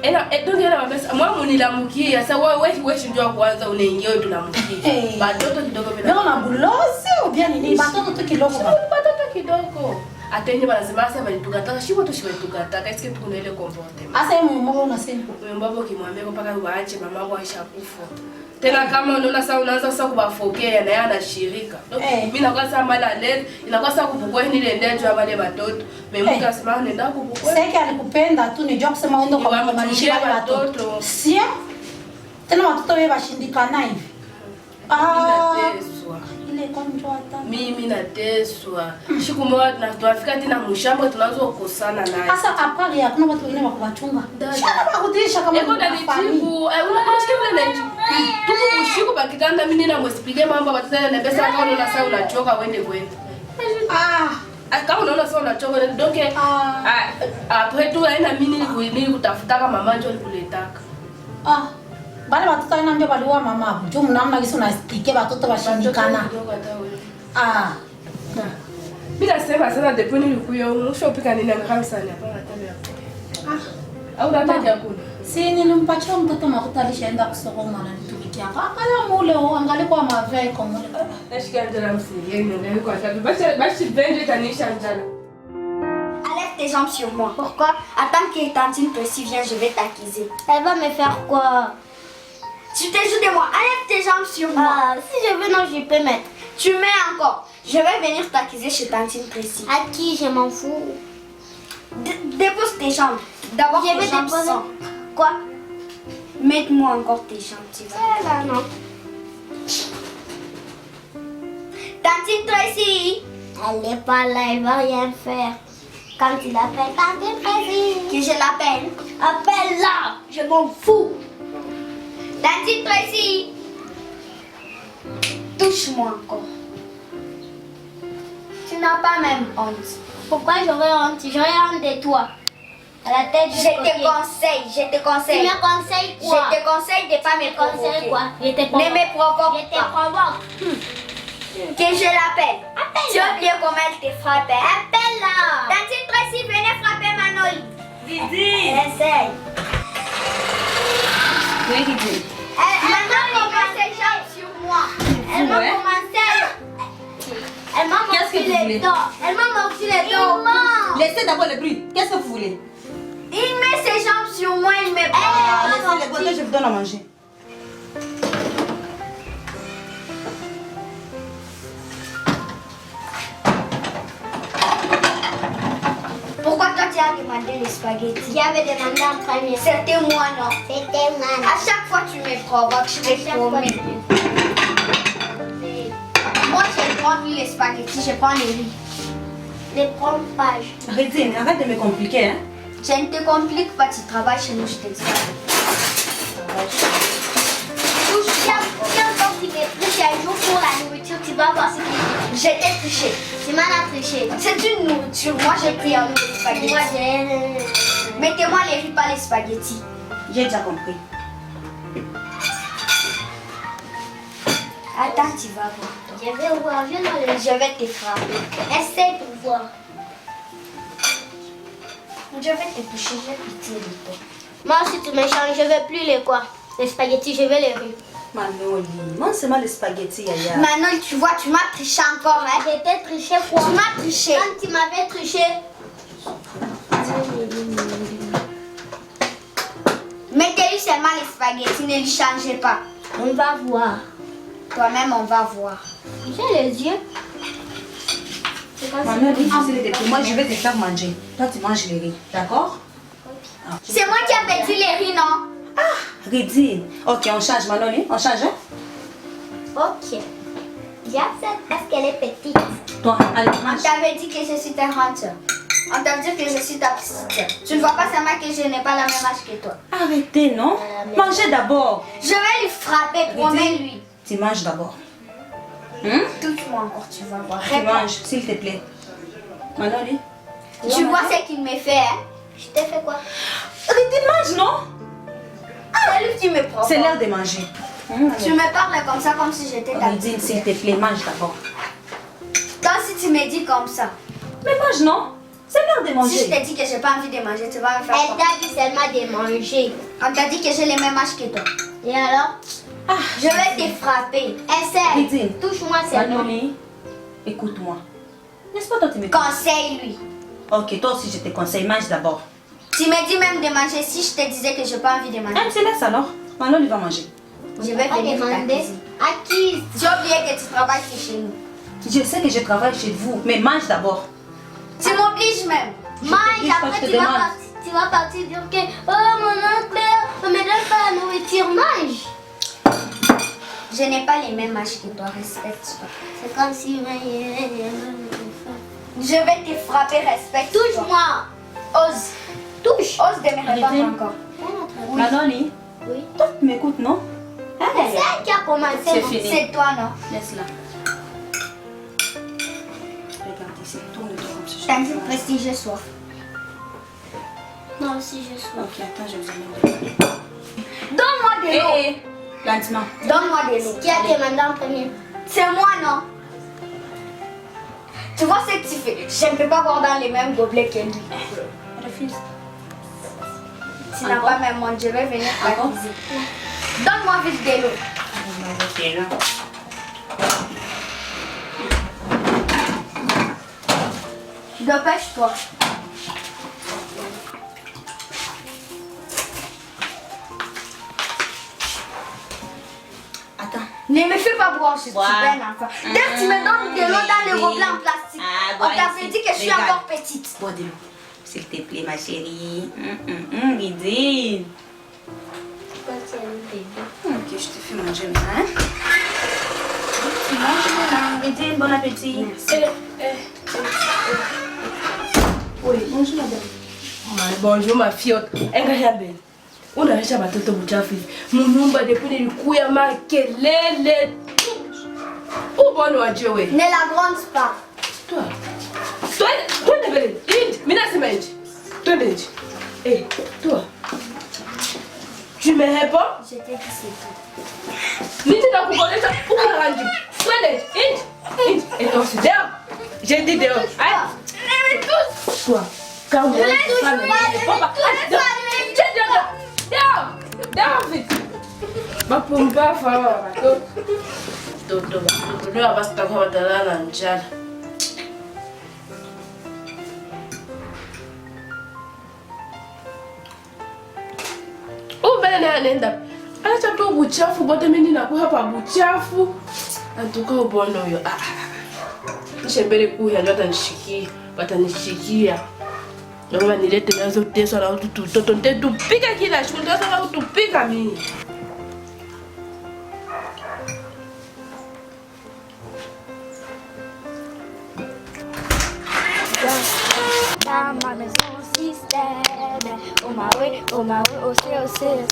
ena donc ena mabesa mwa nilamukia sasa wewe ndio kwanza unaingia wewe tunamukia batoto kidogo bila na bulozi ou bien nini batoto tu kidogo batoto kidogo atenye banasema sasa balitukataka shibo tu shibatukataka eske tukuna ile comportement asa yeye mumbo unasema mbabo kimwambia mpaka waache mama wao aishakufa tena kama unaona sasa unaanza sasa kubafokea na yeye anashirika mimi nakuwa sasa mala leo inakuwa sasa kupukua ni ile ndejo ya wale watoto mimi kasema nenda kupukua sasa alikupenda tu ni job sema uende kwa kumalisha wale watoto sio tena watoto wewe bashindikana hivi ile konjwa hata mimi nateswa siku moja tunafika tena mshamba tunaanza kukosana naye sasa apali hakuna watu wengine wa kuwachunga shaka bakudisha kama eko ndanijibu unasikia vile ndio tuko usiku bakitanda mimi na mwesipige mambo batana na pesa kama unaona sasa unachoka uende kwenda kama unaona sasa unachoka donc après tout aina mimi kutafuta kama mama ndio alikuletaka bale watoto wana ndio waliwa mama juu mnaona kisi unastike watoto washindikana bila sema sana depuis nilikuyo mshopika nini angahamsa ni hapa hata au nataja kuna si nilimpatia mtoto makuta alishaenda kusoko mwana nitumikia akala mule angalie kwa mavei kwa mule nashika njala msingeni ndio kwa sababu basi vende tanisha njala. Enlève tes jambes sur moi. Pourquoi? Attends que Tantine Pressy vienne, je vais t'accuser. Elle va me faire quoi? Tu te joues de moi. Enlève tes jambes sur moi. Si je veux, non, je peux mettre. Tu mets encore. Je vais venir t'accuser chez Tantine Pressy. À qui? Je m'en fous. Dépose tes jambes. D'abord, je vais tes jambes sans. Quoi? Mets-moi encore tes jambes, tu vas. Là, non. Tantine Pressy. Elle n'est pas là, elle va rien faire. Quand tu l'appelles Tantine Pressy. Que je l'appelle. Appelle-la. Je m'en fous. Tantine Pressy. Touche-moi encore. Tu n'as pas même honte. Pourquoi j'aurais honte? J'aurais honte de toi. À la tête, je te conseille. Tu me conseilles quoi? Je te conseille de ne pas me provoquer. Quoi? Ne me provoque pas. Je te provoque. Que je l'appelle. Tu as oublié comment elle te frappe. Appelle-la. Tantine Pressy, venez frapper Manoli. Didi. Essaye. Oui, Didi. Elle m'a commencé ses jambes sur moi. Elle m'a commencé. Elle m'a mordu les dents. Elle m'a mordu les dents. Laissez d'abord le bruit. Qu'est-ce que vous voulez? Il met ses jambes sur moi, il me prend. Laissez les boîtes, je vous donne à manger. Pourquoi toi tu as demandé les spaghettis? Qui avait demandé en premier? C'était moi, non? C'était moi. À chaque fois tu me provoques, je te promets. Moi je prends les spaghettis, je prends les riz. Ne prends pas. Redine, arrête de me compliquer, hein? Je ne te complique pas, tu travailles chez nous, je te dis. Tiens, quand tu me triches un jour pour la nourriture, tu vas voir ce que je t'ai triché. Tu m'en as triché. C'est une nourriture. Moi, j'ai pris un autre spaghetti. Moi, j'ai... Mettez-moi les riz, pas les spaghettis. J'ai déjà compris. Attends, tu vas voir. Je vais voir. Je vais te frapper. Essaye pour voir. Je vais te toucher, j'ai pitié de toi. Moi aussi, tu me changes. Je veux plus les quoi? Les spaghettis, je veux les riz. Manoli, non seulement les spaghettis, Yaya. Manoli, tu vois, tu m'as triché encore, hein? Je t'ai triché quoi? Tu m'as triché. Quand tu m'avais triché. Mettez-lui seulement les spaghettis, ne lui changez pas. On va voir. Toi-même, on va voir. J'ai les yeux. Manoli, moi je vais te faire manger. Toi, tu manges les riz, d'accord? C'est moi qui ai petit les riz, non? Ah, Redine. Ok, on change, Manoli, on change, hein? Ok. Est-ce qu'elle est petite? Toi, allez, mange. On t'avait dit que je suis ta grande soeur. On t'avait dit que je suis ta petite soeur. Tu ne vois pas seulement que je n'ai pas la même âge que toi. Arrêtez, non? Mangez d'abord. Je vais lui frapper, promets-lui. Tu manges d'abord. Touche-moi encore, tu vas voir. Tu manges, s'il te plaît. Manoli. Tu vois ce qu'il me fait, hein? Je t'ai fait quoi? Ridine, mange, non? C'est lui qui me prend. C'est l'heure de manger. Tu me parles comme ça, comme si j'étais ta Ridine, s'il te plaît, mange d'abord. Toi, si tu me dis comme ça. Mais mange, non? C'est l'heure de manger. Si je t'ai dit que j'ai pas envie de manger, tu vas me faire Elle t'a dit seulement de manger. On t'a dit que j'ai les mêmes âges que toi. Et alors? Je vais te frapper. Essaye. Ridine, Touche-moi seulement. Manoli, écoute-moi. N'est-ce pas toi tu me Conseille-lui. Ok, toi aussi je te conseille, mange d'abord. Tu me dis même de manger si je te disais que j'ai pas envie de manger. Ah, tu laisses alors. Manoli va manger. Je vais venir demander. À qui? Tu as oublié que tu travailles chez nous. Je sais que je travaille chez vous, mais mange d'abord. Tu m'obliges même. Mange, après tu vas partir dire que oh mon oncle ne me donne pas la nourriture, mange. Je n'ai pas les mêmes âges que toi, respecte-toi. C'est comme si... Je vais te frapper, respecte-toi. Touche-moi. Ose. Touche. Ose de me répondre encore. Manoli, Oui. toi tu m'écoutes, non? C'est elle qui a commencé. C'est fini. C'est toi, non? Laisse-la. Regarde ici, tourne-toi comme ça. T'as dit prestige, j'ai soif. Moi aussi je suis. Ok, attends, je vous amène de l'eau. Donne-moi de l'eau. Lentement. Donne-moi de l'eau. Qui a demandé en premier? C'est moi, non? Tu vois ce que tu fais? Je ne peux pas boire dans les mêmes gobelets que lui. Refuse. Tu n'as pas même monde, je vais venir t'accuser. Donne-moi vite de l'eau. Dépêche-toi. Attends. Ne me fais pas boire, je suis Ouais. un enfant. Dès que tu me donnes de l'eau dans le gobelet en plastique, Ah, on t'avait dit que je suis encore petite. Bois de l'eau. S'il te plaît, ma chérie. Ridine. Pourquoi tu es un bébé? Ok, je te fais manger maintenant. Hein? Tu manges maintenant. Ridine, bon appétit. Oui, bonjour madame. Bonjour ma fiote. Engaja bene. Unaisha watoto mchafu hivi. Munyumba depuis nilikuya makelele. Ubone wajue wewe. Ne la gronde pas. Toi. Toi ne bele. Indi, mina sema nje. Twende nje. Eh, toi. Tu me réponds? Je t'ai dit c'est tout. Nini nakubonesha ukala nje. Twende nje. Indi. Et toi c'est dehors. J'ai dit dehors. Hein? Toi. Quand vous vite. Mapumbavu hawa watoto leo hapa sitakuwa watalala njala. Mbele anaenda. Acha tu buchafu bote mimi nakuwa hapa buchafu. Antuka ubona huyo. Nishembele kuya ndio atanishikia. Watanishikia. Naomba nilete nazo teso na utoto tupika kila siku ndio sasa utupika mimi. Dans ma maison système. Oh ma oui, oh c'est,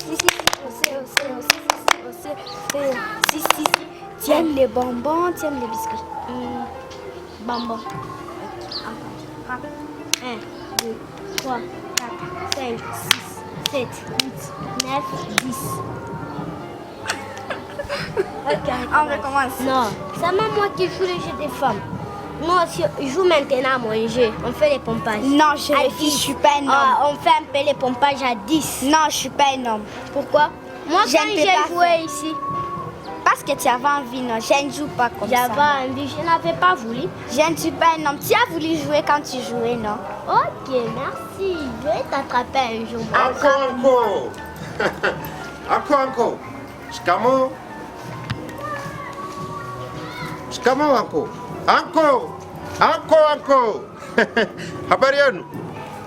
si. Tiens les bonbons, tiens les biscuits. Bonbons. Ok. 1, 2, 3, 4, 5, 6, 7, 8, 9, 10. Ok, on recommence. Non, c'est même moi qui joue le jeu des femmes. Moi aussi, je joue maintenant à mon jeu. On fait les pompages. Non, je suis pas un homme. On fait un peu les pompages à 10. Non, je suis pas un homme. Pourquoi? Moi, Je quand ne peux j'ai pas joué faire. ici, Parce que tu avais envie, non, je ne joue pas comme ça. j'avais envie, je n'avais pas voulu. Je ne suis pas un homme. Tu as voulu jouer quand tu jouais, non? Ok, merci. Je vais t'attraper un jour. Anko. Shikamo. Shikamo anko. Anko. Habari yenu?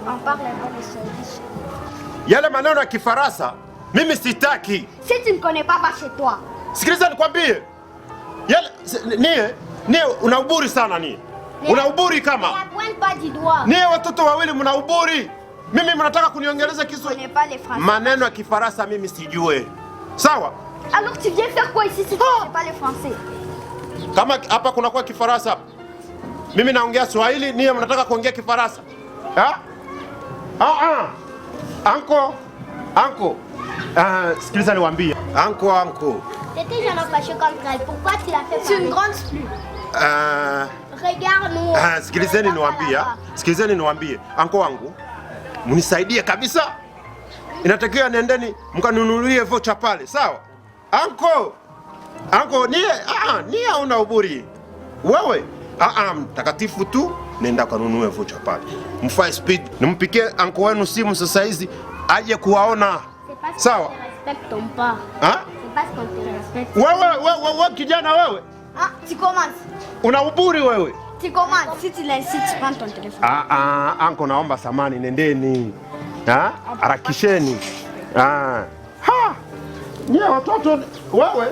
On parle un peu de service. Yale maneno ya Kifaransa mimi sitaki. Si tu ne connais pas, va chez toi. Sikiliza nikwambie. Yale nie una uburi sana nie. Una uburi kama. Ne la pointe pas du doigt. Nie watoto wawili mna uburi. Mimi mnataka kuniongeleza Tu ne connais pas les Français. maneno ya Kifaransa mimi sijue. Sawa? Alors tu viens faire quoi ici si tu ne connais pas les Français? Kama hapa kuna kwa Kifaransa hapa. Mimi naongea Swahili, niye mnataka kuongea Kifaransa. Ha? Anko. Sikiliza niwaambie. Anko. T'étais jamais fâché contre elle. Pourquoi tu l'as fait? C'est une grande pluie. Regarde nous. Sikilizeni niwaambie. Anko wangu, mnisaidie kabisa. Inatakiwa nendeni mkanunulie vocha pale, sawa? Anko, niye una uburi. Wewe, mtakatifu tu, nenda kanunue vocha pale. Mfae speed, nimpikie anko wenu simu sasa hizi aje kuwaona. Sawa? Respecte ton pas. C'est parce qu'on te respecte. Wewe kijana wewe. Tu commences. Una uburi wewe. Tu commences. Si tu l'incites, tu prends ton téléphone. Anko naomba samani, nendeni. Harakisheni. Nye watoto wewe.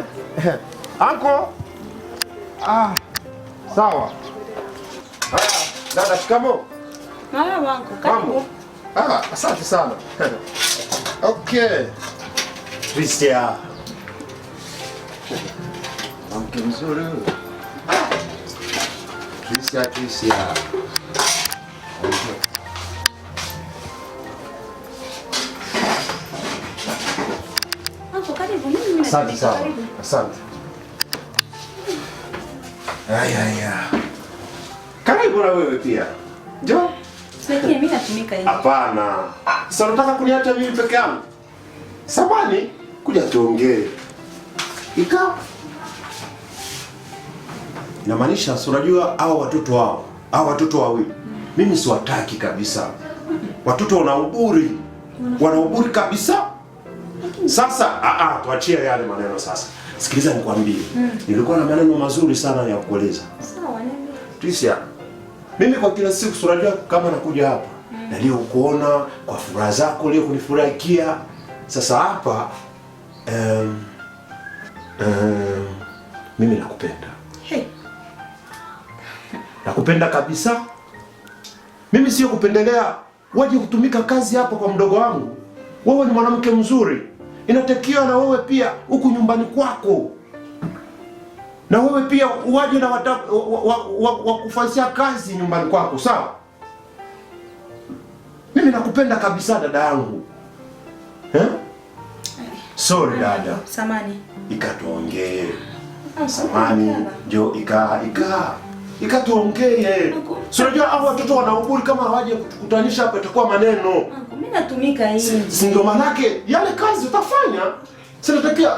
Anko. Sawa. Dada shikamo. Wangu, karibu. Asante sana. Okay. Tricia. Mke mzuri. Tricia. Wangu, karibu. Mimi asante sana. Asante. Aya. Karibu na wewe pia. Njoo. Sikia mimi natumika hivi. Hapana. Sasa unataka kuniacha mimi peke yangu? Samani, kuja tuongee. Ika. Inamaanisha unajua hao watoto wawili. Mimi siwataki kabisa. Watoto wana uburi kabisa. Sasa tuachie yale maneno sasa. Sikiliza nikwambie. Nilikuwa na maneno mazuri sana ya kueleza. Sawa, niambie. Tricia, mimi kwa kila siku unajua kama nakuja hapa na leo kuona kwa furaha zako, leo kunifurahikia. Sasa hapa mimi nakupenda. Hey. Nakupenda kabisa. Mimi sio kupendelea waje kutumika kazi hapa kwa mdogo wangu. Wewe ni mwanamke mzuri. Inatakiwa na wewe pia huku nyumbani kwako. Na wewe pia waje na wakufanyia kazi nyumbani kwako, sawa? Mimi nakupenda kabisa dada yangu. Sorry dada. Samani. Ikatuongee. Samani, jo ikatuongee. Si unajua hao watoto wana uburi, kama hawaje kutukutanisha hapa itakuwa maneno. Mimi natumika hivi. Si ndio manake yale kazi utafanya. Sinatakia.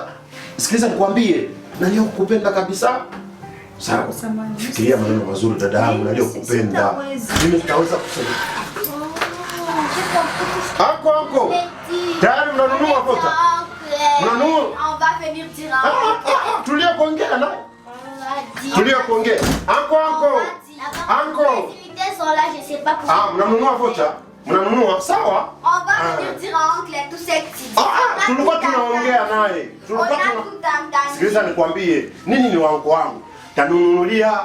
Sikiliza nikwambie, na leo kukupenda kabisa. Sawa. Fikiria maneno mazuri dada yangu, na leo kukupenda. Mimi nitaweza kusaidia. Anko. Tayari mnanunua vocha? Mnanunua? On va venir dire Tulia kuongea na. Anko. Les activités sont là, je sais pas pourquoi. Mnanunua vocha? Mnanunua, sawa? On va venir dire à oncle tout ce que tu dis. Tulikuwa tunaongea naye. Sikiliza nikwambie, nini ni wangu. Tanunulia,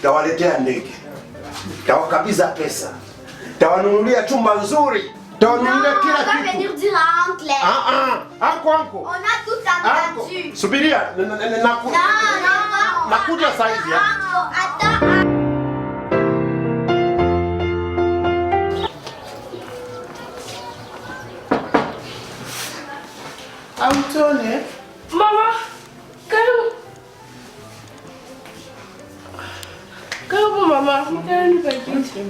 tawaletea ndege. Tawakabidha pesa. Tawanunulia chumba nzuri. Tawanunulia kila kitu. On va venir dire à oncle. Anko. On a tout entendu. Subiria, nakuja saizi. Attends. Antoine. Mama, karibu. Karibu mama, karibu pakiti.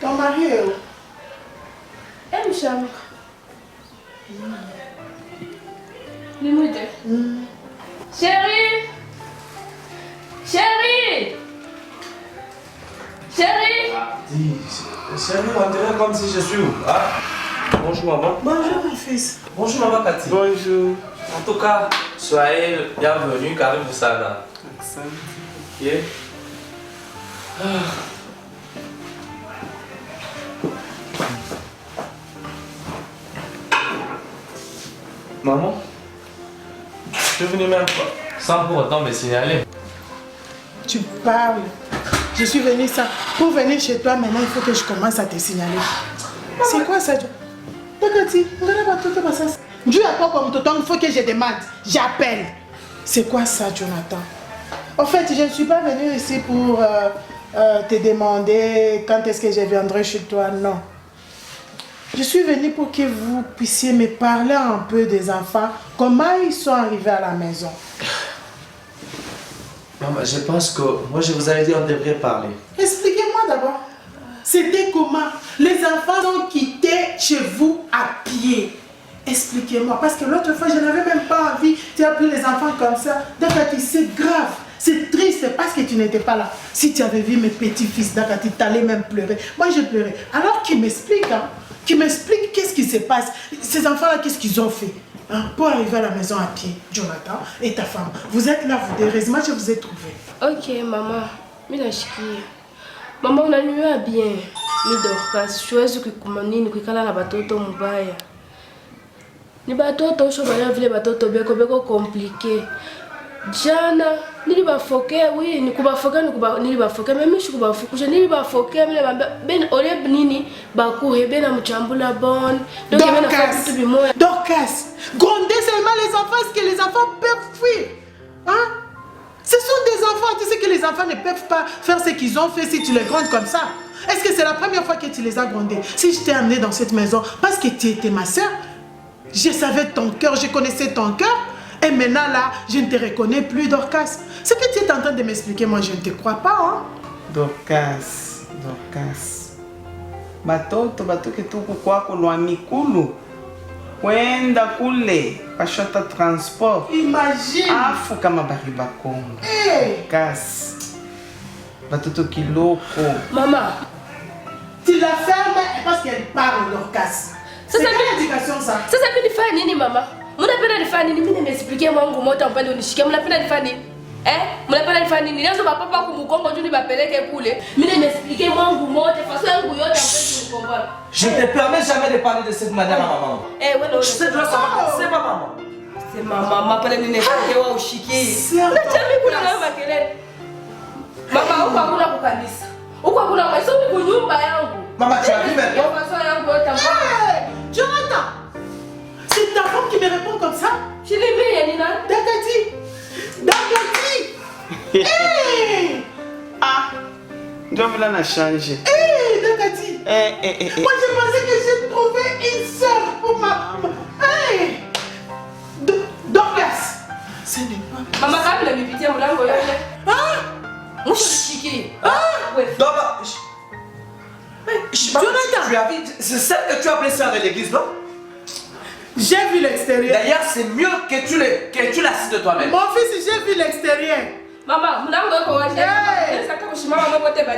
Ton mari est où? Elle me chambre. Limite. Chérie. Chérie, on dirait comme si je suis où? Bonjour maman. Bonjour mon fils. Bonjour maman Cathy. Bonjour. En tout cas, soyez bienvenue, karibu sana. Asante. Yeah. Maman, je suis venu même sans pour autant me signaler. Tu parles. Je suis venue ça. Pour venir chez toi, maintenant, il faut que je commence à te signaler. C'est quoi ça? Dieu a quoi comme tonton, il faut que je demande. J'appelle. C'est quoi ça, Jonathan? En fait, je ne suis pas venue ici pour te demander quand est-ce que je viendrai chez toi, non. Je suis venue pour que vous puissiez me parler un peu des enfants, comment ils sont arrivés à la maison. Maman, je pense que moi je vous avais dit on devrait parler. Expliquez-moi d'abord. C'était comment? Les enfants ont quitté chez vous à pied. Expliquez-moi, parce que l'autre fois, je n'avais même pas envie. Tu as pris les enfants comme ça. Dakati, c'est grave. C'est triste parce que tu n'étais pas là. Si tu avais vu mes petits-fils, Dakati, tu allais même pleurer. Moi, je pleurais. Alors qu'ils m'expliquent, hein, qu'ils m'expliquent qu'est-ce qui se passe. Ces enfants-là, qu'est-ce qu'ils ont fait hein, pour arriver à la maison à pied, Jonathan et ta femme. Vous êtes là, vous deux. Heureusement, je vous ai trouvé. Ok, maman. Maman, unanielewa bien. Ni Dorcas, siwezi kukumanini kuikala na batoto mubaya. Ni batoto ushobaya vile batoto beko compliqué. Jana nilibafokea oui nikubafoka nilibafokea mimi shikubafukusha nilibafokea mimi ben ole nini bakuhe bena mchambula bon donc bena fait tout bimoya. Dorcas, grondez seulement les enfants, est-ce que les enfants peuvent fuir? Hein? Ce sont des enfants, tu sais que les enfants ne peuvent pas faire ce qu'ils ont fait si tu les grondes comme ça. Est-ce que c'est la première fois que tu les as grondés? Si je t'ai amené dans cette maison parce que tu étais ma soeur, je savais ton cœur, je connaissais ton cœur. Et maintenant là, je ne te reconnais plus, Dorcas. Ce que tu es en train de m'expliquer, moi je ne te crois pas. Hein? Dorcas. Batoto tuku kwako lwa mikulu. Kwenda kule pashota transport. Imagine. Afu kama bariba Kongo. Hey. Dorcas. Batoto kiloko. Maman. Tu la fermes parce qu'elle parle, Dorcas. C'est quelle éducation ça? Ça mimi nifanya nini mama? Mnapenda nifanya nini? Mimi nimesipikia mwangu moto mpande unishikia. Mnapenda nifanya nini? Mnapenda nifanya nini? Nianze bapapa kumkongo juu nibapeleke kule. Mimi nimesipikia mwangu moto, faso yangu yote mpende kumkongo. Je ne te permets jamais de parler de cette manière à maman. Wewe c'est ma maman. C'est ma maman pale ninekewa ushiki. Nachami kuna na makelele. Mama huko hakuna kukanisa. Huko hakuna kwa sababu kwa nyumba yangu. Maman, tu as vu maintenant? Faso yangu yote mpende. Jonathan, c'est ta femme qui me répond comme ça? Je l'ai mis, Nina. Dakati. Hey! Ah, ndio vile na changer. Hey, Dakati. Moi je pensais que j'ai trouvé une soeur pour ma... Hey! Dorcas. Ce n'est pas... Maman, quand tu l'as mis, mlango yote. Ah! Mouchiki. Ouais. Jonathan, c'est celle que tu as appelée sœur de l'église, non? J'ai vu l'extérieur. D'ailleurs, c'est mieux que tu la cites de toi-même. Mon fils, j'ai vu l'extérieur. Maman,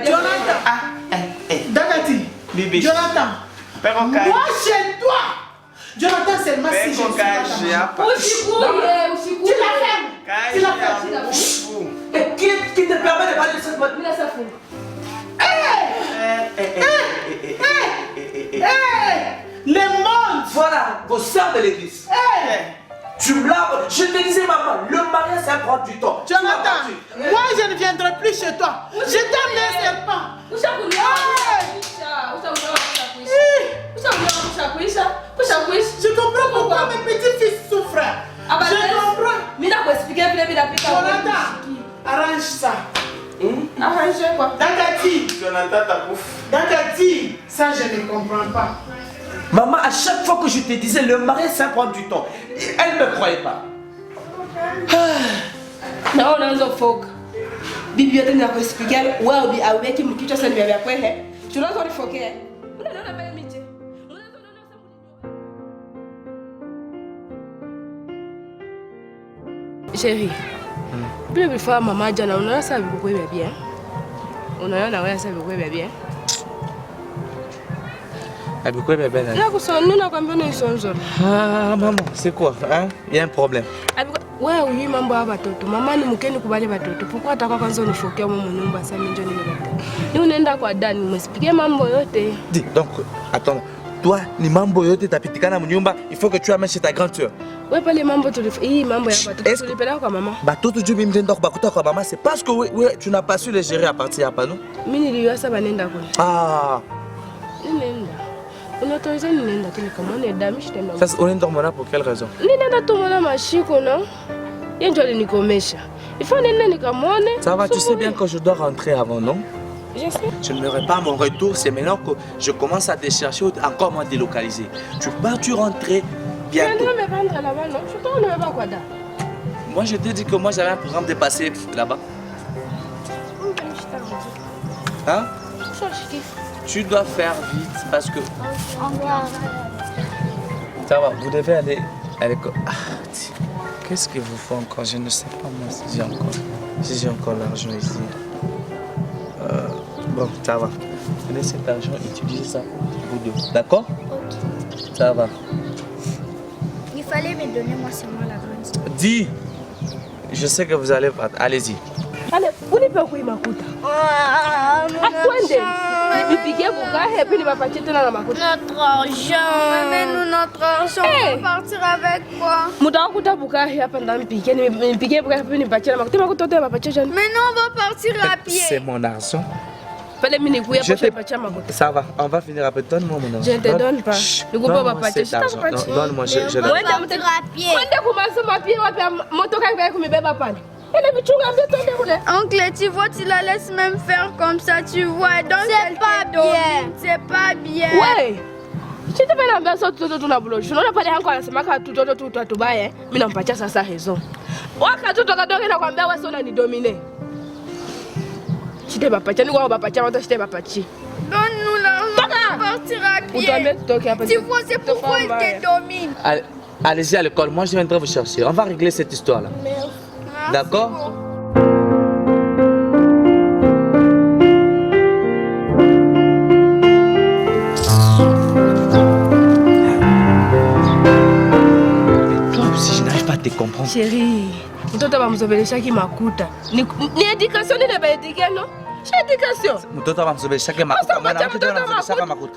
Jonathan. Dakati. Bibi. Jonathan. Moi chez toi. Jonathan, c'est ma si je suis tu la fermes. Tu la fermes. Qui te permet de parler de cette mode? Le monde. Voilà, vos sœurs de l'église. Tu me l'as... Je te disais, maman, le mariage, ça prend du temps. Jonathan, moi je ne viendrai plus chez toi. Je t'aime un serpent. Je comprends pourquoi mes petits-fils souffrent. Je comprends. Jonathan, arrange ça. Arrange quoi? Dakati. Jonathan, t'as ouf. Dakati, ça je ne comprends pas. Maman, à chaque fois que je te disais, le mariage, ça prend du temps. Elle ne me croyait pas. Non, unaanza kufoka. Bibi yote ninakuexplikia wewe bi aweki mkichwa sana vya kwehe. Tunaanza kufokea. Unaona mbele mije. Chérie. Bila fois maman jana unaona ça beaucoup bien. Unaona wewe ça beaucoup bien. Ah, maman, c'est quoi hein? Il y a un problème. Ouais, oui, mambo ya batoto. Mama ni mkeni kubali batoto. Pourquoi ataka kwanza unifokea mwa nyumba sasa mimi ndio nimebata. Ni unaenda kwa Dani, umesipigia mambo yote. Dis, donc, attends. Toi, ni mambo yote tapitikana mnyumba, il faut que tu amènes chez ta grande sœur. Ouais, pas les mambo hii mambo ya batoto. Tulipeleka kwa mama. Batoto juu mimi ndio kubakuta kwa mama, c'est parce que ouais, tu n'as pas su les gérer à partir hapa, non? Mimi niliwasa banenda kule. Ah. Nenda. Unautoriza ninaenda tu nikamwone dami shitaenda. Sasa unaenda kumwona pour quelle raison? Ninaenda tu kumwona mashiko no. Yeye ndio alinikomesha. Il faut nenda nikamwone. Ça va, tu sais bien que je dois rentrer avant, non? Je sais. Je ne verrai pas mon retour, c'est maintenant que je commence à te chercher encore moins délocalisé. Tu rentrer bientôt. Mais non, mais rentrer là-bas, non. Je ne vais pas quoi là. Moi, je t'ai dit que moi, j'avais un programme de passer là-bas. Hein? Tu dois faire vite parce que... Au revoir. Ça va, vous devez aller à l'école. Ah, qu'est-ce qu'il vous faut encore? Je ne sais pas moi si j'ai encore l'argent ici. Bon, ça va. Prenez cet argent, utilisez ça vous deux. D'accord? Ok. Ça va. Il fallait me donner moi seulement la grande. Dis, je sais que vous allez... Allez-y. Allez, vous ne pouvez pas makuta. Twende. Nipigie bukahe puis nipapatie tena na makuta. Notre argent. Mais nous notre argent. On va partir avec quoi? Mutakuta bukahe hapa ndani nipigie bukahe puis nipatie na makuta. Makuta tena nipapatie jana. Mais non, on va partir à pied. C'est mon argent. Fallait me nikuya pour nipatie makuta. Ça va, on va finir après. Donne-moi mon argent. Je ne te donne pas. Ne coupe pas papatie. Donne-moi, je on va partir à pied. Kwenda kumasomo pia wapi motoka yako kumebeba pale. Oncle, tu vois, tu la laisses même faire comme ça, tu vois. Donc c'est pas bien. C'est pas bien. Ouais. Si tu veux l'ambiance, tu dois la boulogne. Je n'ai pas dit encore à ce matin tout bail. Mais non, pas ça, ça raison. Waka tout doit donner la combien ouais, on a dominé. Si tu vas pas, tu vas pas, tu vas pas. Donne-nous l'argent. On va partir à pied. Tu vois, c'est pourquoi il te domine. Allez-y à l'école, moi je viendrai vous chercher. On va régler cette histoire-là. D'accord? Toi aussi, je n'arrive pas à te comprendre. Chérie, mtoto bamzobelesha ki makuta. Ni education ni ba education no? C'est education. Mtoto bamzobelesha ki makuta.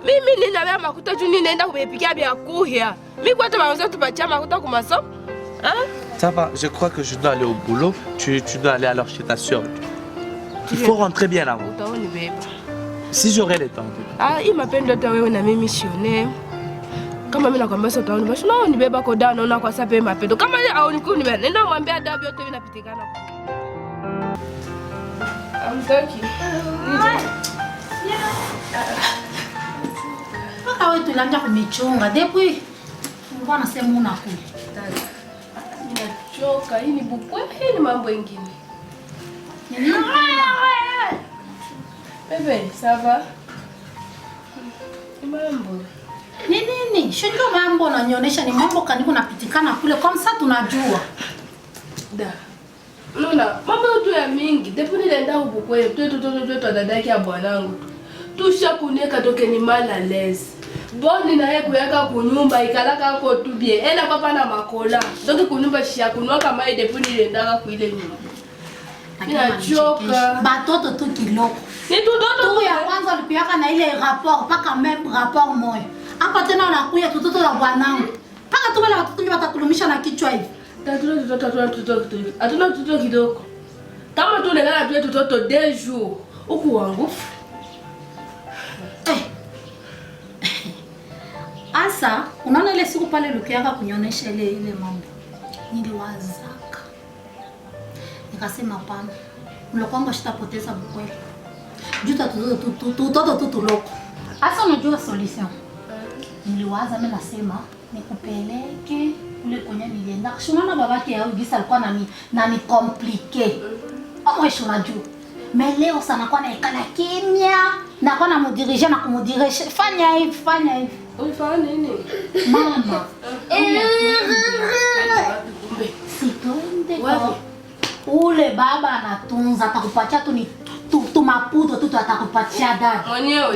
Mimi nina makuta juu ninaenda kubepikia bya kuhia. Mimi kwa tabaanza tupatia makuta kwa masomo. Hein? Ça va, je crois que je dois aller au boulot. Tu dois aller alors chez ta soeur. Il faut rentrer bien là-haut. Si j'aurai le temps. Ah, il m'appelle Dr. Wewe na mimi missionnaire. Kama mimi nakwambia sasa utaona basi nao nibeba kwa dano na kwa sababu mapendo. Kama au nikuni nenda mwambia dabi yote vinapitikana. Amtaki. Paka wewe tulanja kumichunga depuis mbona sema unakula. Choka, hii ni bukwe, hii ni mambo mengine. Bebe, ça va? Ni mambo. Nini? Shingo mambo unanionyesha ni mambo kaniku napitikana kule kwa sasa tunajua. Da. Nona, mambo tu ya mingi. Depuis nilienda bukwe, tu dadaki ya bwanangu. Tushakuneka toke ni mal à l'aise. Boni na yeye kuyaka kunyumba ikalaka ko tubie. Ena papa na makola. Donc kunyumba shia kunwa kama ide puni ndaka kuile nyumba. Ninachoka. Batoto tu kiloko. Ni tutoto tu ya kwanza ulipiyaka na ile rapport paka même rapport moyo. Hapa tena unakuya tutoto la bwanangu. Paka tu wale watoto ndio watakulumisha na kichwa hivi. Tutoto. Hatuna tutoto kidogo. Kama tu nengana tu tutoto 2 jours. Huku wangu. Asa, unaona ile siku pale Lukiaka kunionesha ile mambo. Niliwazaka. Nikasema hapana. Mlokongo shitapoteza bukweli. Juta tutoto tutuloko. Asa unajua solution. Niliwaza mimi nasema nikupeleke kule kwenye nilienda. Unaona babake yao gisa alikuwa nani compliqué. Wewe unajua. Mais leo sana kwa na ikala kimya na kwa na mudirije na kumudirije. Fanya hivi. Ulifanya nini? Mama. Situende kwa ule baba anatunza atakupatia tu ni maputo tu atakupatia dada. Mwenyewe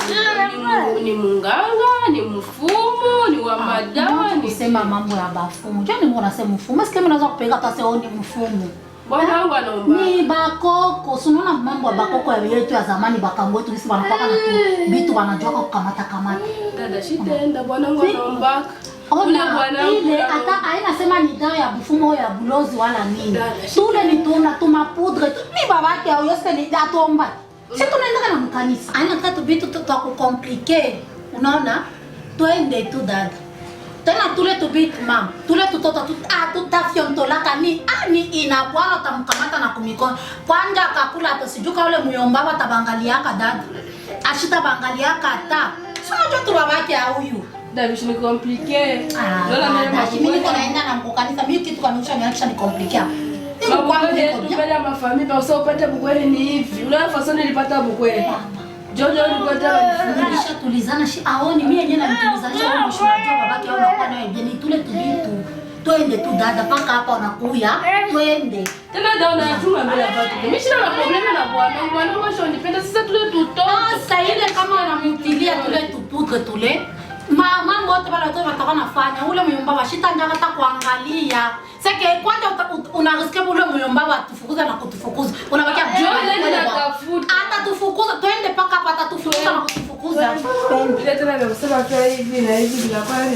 ni munganga, ni mfumo, ni wa madawa, ni sema mambo ya bafumu. Jani mbona sema mfumo? Sikia mimi naweza kupeleka hata sio ni mfumo. Bwana wangu anaomba. Ni bakoko. Unaona mambo ya bakoko ya yetu ya zamani bakambo yetu kisi wanapaka na tu vitu wanajua kukamata. Dada shitaenda bwana wangu anaomba. Ile hata haina sema ni dawa ya mfumo ya bulozi wala nini. Tule ni tuna poudre. Ni babake au yote ni datomba. Sisi tunaenda na mkanisa. Haina katu vitu tutakukomplike. Unaona? Twende tu dada. Tena tule tubiti mama. Tule tutoto tutafyontolaka ni inabwana utamkamata na kumikono. Kwanja akakula atasijuka ule muyomba watabangaliaka dada. Ashita bangaliaka ata. Sio tu babake huyu. Dada ni compliqué. Mimi niko naenda na mkokanisa mimi kitu kanusha niacha ni compliqué. Mbele ya mafamili pa usao upate bukweli ni hivi. Unaona façon nilipata bukweli. Jojo nilipata nifundisha tulizana shi aoni mimi yenyewe namtulizanisha wewe mshua babake au nakuwa naye je ni tule tubitu. Twende tu dada paka hapa unakuya. Twende. Tena dada unatuma mbele ya watu. Mimi sina problema na bwana. Bwana wangu nipenda sasa tule tutoto. Sasa ile kama unamutilia tule tupuke tule. Mambo wote wale watu watakuwa nafanya ule myomba washita njaka hata kuangalia. Sasa kwanza unarisikia ule myomba watufukuza na kutufukuza. Unabakia hata tufukuza twende paka hapa atatufukuza na kutufukuza. Ile tena nimesema kwa hivi na hivi bila kwani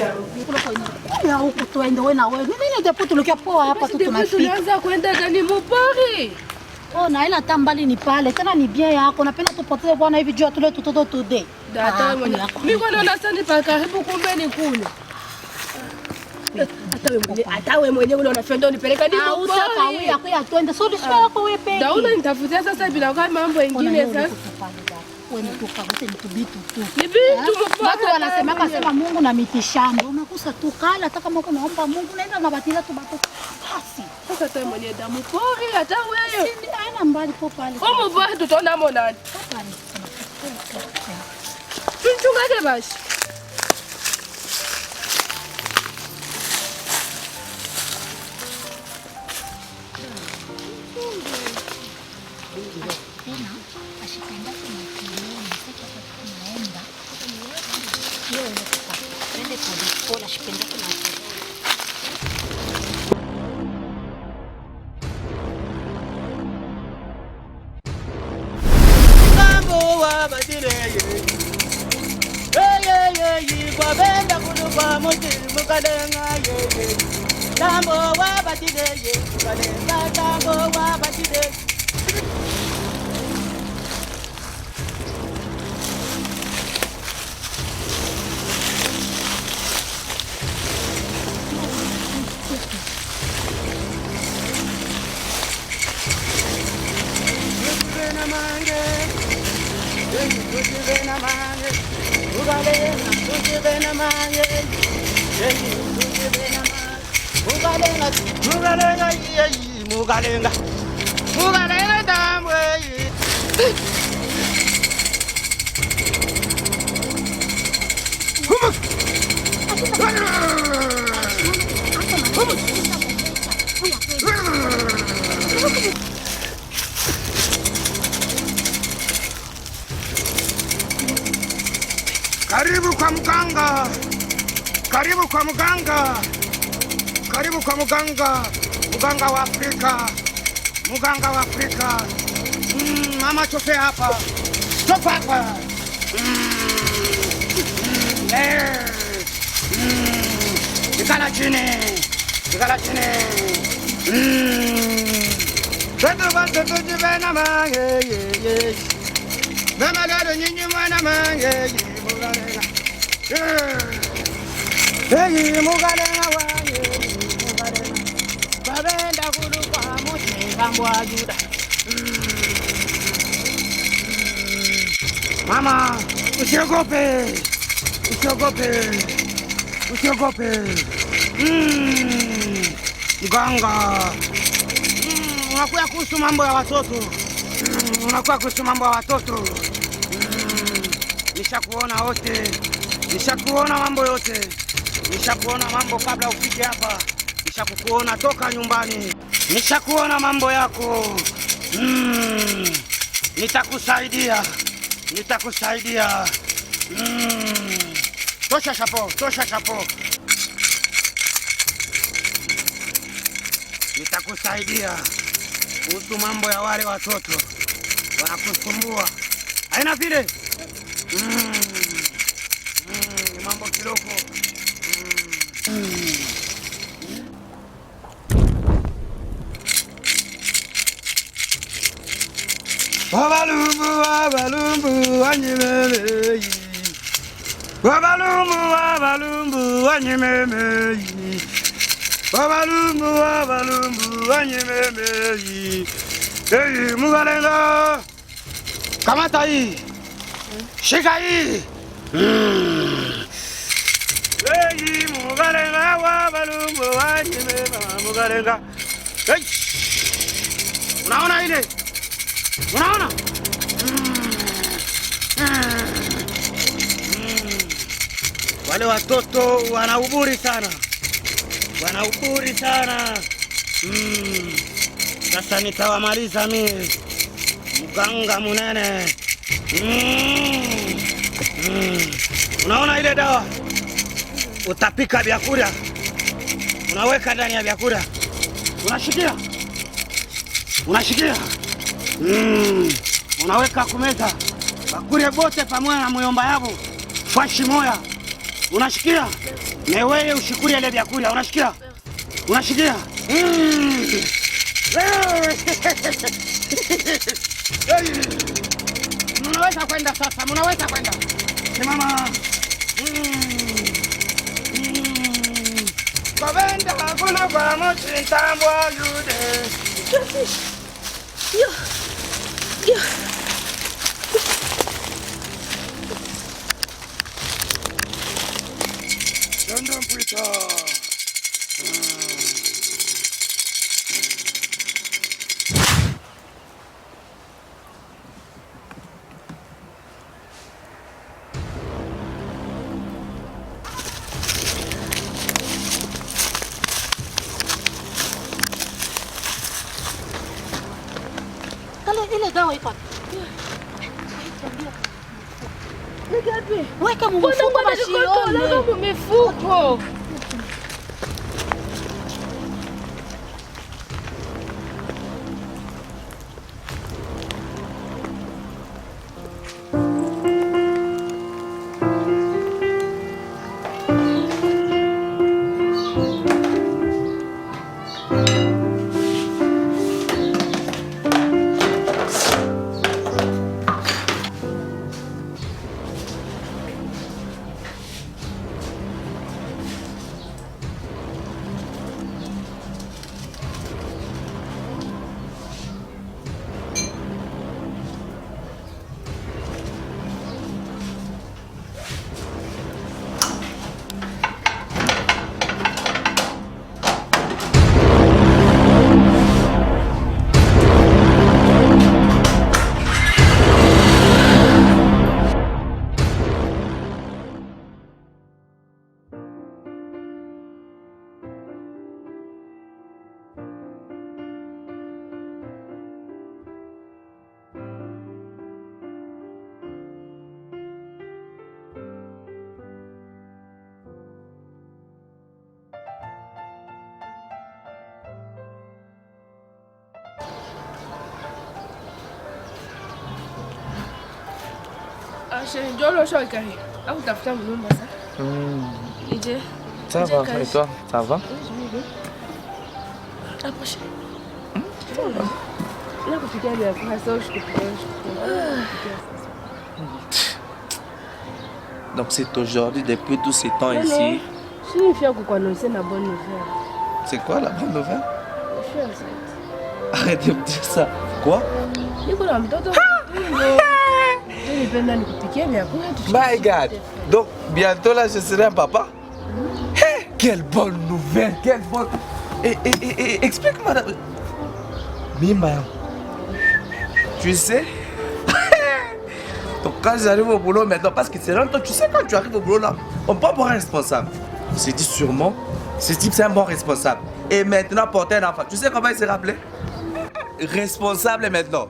ya huko twende wewe na wewe. Mimi ndio tulikia poa hapa tu tunafika. Tunaanza kwenda ndani mpori. Oh na ila tambali ni pale. Tena ni bien yako. Napenda tupoteze bwana hivi jua tule tutoto today. Dada mwenye. Mimi kwa naona sasa pa karibu kumbe ni kule. Hata wewe mwenyewe ule unafenda unipeleka ndani mpori. Usakawia kwa twende. So disha yako wewe peke. Dauna nitafutia sasa bila kwa mambo mengine sasa. Wewe tukavute mtubitu tu. Ni vitu watu wanasemaka sema Mungu na mitishamba. Unakusa tu kala hata kama unaomba Mungu naenda unabatiza tu batu. Basi. Sasa tu mwenye damu pori hata wewe. Si haina mbali po pale. Kama mbali tutaona monani. Tunchungake basi. Mugalenga damwe. Karibu kwa mganga. Karibu kwa mganga. Karibu kwa mganga. Mganga wa Afrika. Mganga wa Afrika. Mama chofe hapa. Stop hapa. Ikala chini. Ikala chini. Tatu batu tujibe na mange. Mama lado nyinyi mwana mange. Mugalenga. Hey, mugalenga wange. Mugalenga. Babenda kuluka mote bambwa juda. Mama, usiogope. Usiogope. Usiogope. Mganga. Unakuwa kuhusu mambo ya watoto. Unakuwa kuhusu mambo ya watoto. Nishakuona wote. Nishakuona mambo yote. Nishakuona mambo kabla ufike hapa. Nishakuona toka nyumbani. Nishakuona mambo yako. Nitakusaidia. Nitakusaidia. Tosha chapo, tosha chapo. Nitakusaidia kuhusu mambo ya wale watoto wanakusumbua. Haina vile. Mambo kiloko. Wabalumbu, wabalumbu, wanyimele. Wabalumbu, wanyememe. Wabalumbu, wanyememe. Hey, Mugalenga. Kamata hii. Shika hii. Hey, Mugalenga, wabalumbu, wanyememe. Mugalenga. Hey. Unaona ile? Unaona? Wale watoto wanauburi sana. Wanauburi sana. Sasa nitawamaliza mimi. Mganga munene. Unaona ile dawa? Utapika vyakula. Unaweka ndani ya vyakula. Unashikia? Unashikia? Unaweka kumeza. Bakure bote pamoja na muyomba yabo. Fashi moya. Unashikia? Na wewe ushikuri ile vyakula. Unashikia? Unashikia? Mnaweza kwenda sasa, mnaweza kwenda. Simama. Kobenda kuna kwa mochi tambwa yude. Yo. Yo. Ndio mpita. Ile dawa iko. Regarde. Weka mfuko bashione. Kama mifuko. Njoo leo kari. Au tafuta mlumba sasa. Ije. Ça va, et toi, ça va? Approche. Là, vous piquez bien, pour ça, je Donc c'est aujourd'hui, depuis tous ces temps ici. Je suis fière de vous annoncer la bonne nouvelle. C'est quoi la bonne nouvelle? Je suis enceinte. Arrête de me dire ça. Quoi? My God! Donc bientôt là je serai un papa? Hey, quelle bonne nouvelle! Quelle bonne... Et explique-moi... Mimba, tu sais? Donc quand j'arrive au boulot maintenant, parce que c'est longtemps, tu sais quand tu arrives au boulot là, on peut avoir un responsable. On s'est dit sûrement, ce type c'est un bon responsable. Et maintenant porter un enfant, tu sais comment il s'est rappelé? Responsable maintenant.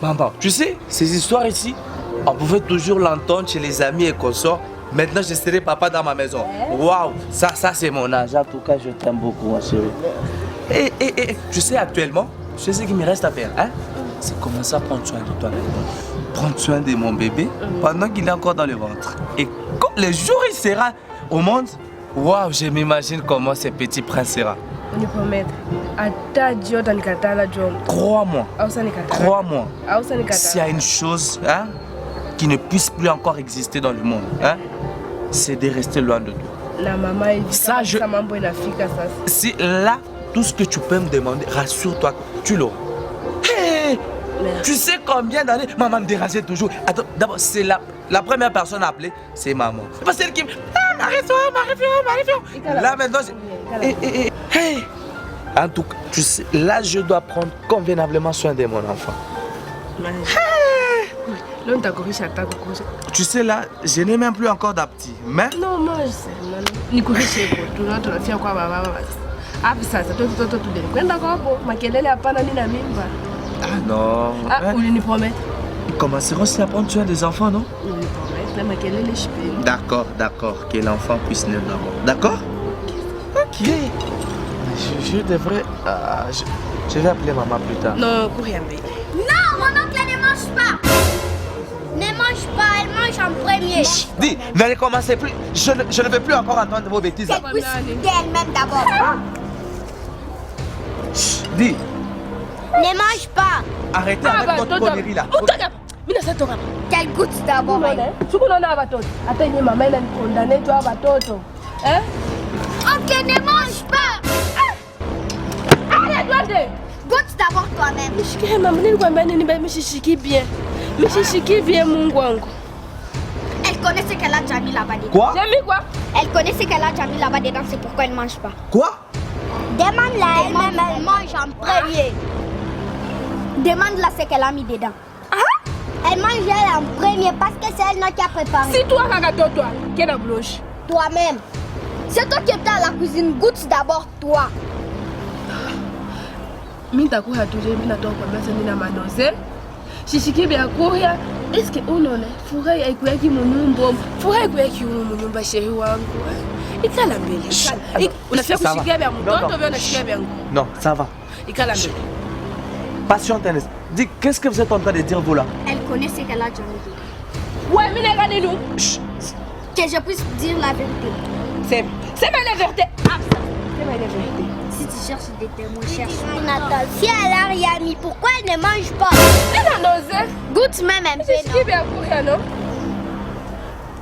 Maman, tu sais, ces histoires ici, on pouvait toujours l'entendre chez les amis et consorts. Maintenant, je serai papa dans ma maison. Waouh, ça c'est mon âge. En tout cas, je t'aime beaucoup, ma chérie. Et tu sais, actuellement, tu sais ce qu'il me reste à faire, hein? C'est commencer à prendre soin de toi maintenant. Prendre soin de mon bébé pendant qu'il est encore dans le ventre. Et quand le jour il sera au monde, waouh, je m'imagine comment ce petit prince sera. On est promettre. Crois-moi. Crois-moi. S'il y a une chose hein, qui ne puisse plus encore exister dans le monde, hein, c'est de rester loin de toi. La maman, ça, je... Si là, tout ce que tu peux me demander, rassure-toi, tu l'auras. Hey, tu sais combien d'années maman me dérangeait toujours. Attends, d'abord, c'est la première personne à appeler, c'est maman. C'est pas celle qui me... Ah, Marie-Fion. Là, maintenant, hey. En tout cas, tu sais, là, je dois prendre convenablement soin de mon enfant. Tu sais, là, je n'ai même plus encore d'appétit. Mais... Non, moi, je sais. Ni kurishe kwa tunafia kwa baba. Hapo sasa toto kwenda kwa hapo makelele hapana nini na mimba. Ah non. Ah, ulinipromet. Nous commencerons aussi à prendre soin des enfants, non? Makelele je peux. D'accord, que l'enfant puisse naître d'abord. D'accord? Ok. Je devrais... je vais appeler maman plus tard. Non, Kouriambe. Non, mon oncle ne mange pas. Ne mange pas, elle mange en premier. Chut, dis, ne recommencez plus. Je ne veux plus encore entendre vos bêtises. C'est plus d'elle-même d'abord. Chut, dis. Ne mange pas. Arrêtez avec votre connerie là. Quelle goutte d'abord. Hein? Oncle, ne mange pas. Allez, goûte d'abord toi-même. Elle connaît ce qu'elle a déjà mis là-bas dedans. Quoi? J'ai mis quoi? Elle connaît ce qu'elle a déjà mis là-bas dedans, c'est pourquoi elle ne mange pas. Quoi? Demande-la elle-même, elle mange en premier. Demande-la ce qu'elle a mis dedans. Elle mange elle en premier parce que c'est elle qui a préparé. Si toi, toi, qui est la bouche? Toi-même. C'est toi qui étais à la cuisine, goûte d'abord toi. Mitakuha tuje minatoka kwa mesa nina manoze. Shishiki bya kuya. Eske unaona furaha haikuyaki munyumba. Furaha haikuyaki munyumba shehi wangu. Ikala mbele. Unafia kushikia bya mtoto bya unashikia bya nguo. Non, ça va. Ikala mbele. Patiente Ernest. Dis, qu'est-ce que vous êtes en train de dire vous là? Elle connaît ce qu'elle a déjà mis dedans. Ouais, mais regardez nous. Que je puisse dire la vérité. C'est ma vérité. Ah, c'est ma vérité. Si tu cherches des témoins, cherche. Nathan, si elle a rien mis, pourquoi elle ne mange pas? Elle a nausée. Goûte même un peu. C'est ce qui est bien pour rien, non?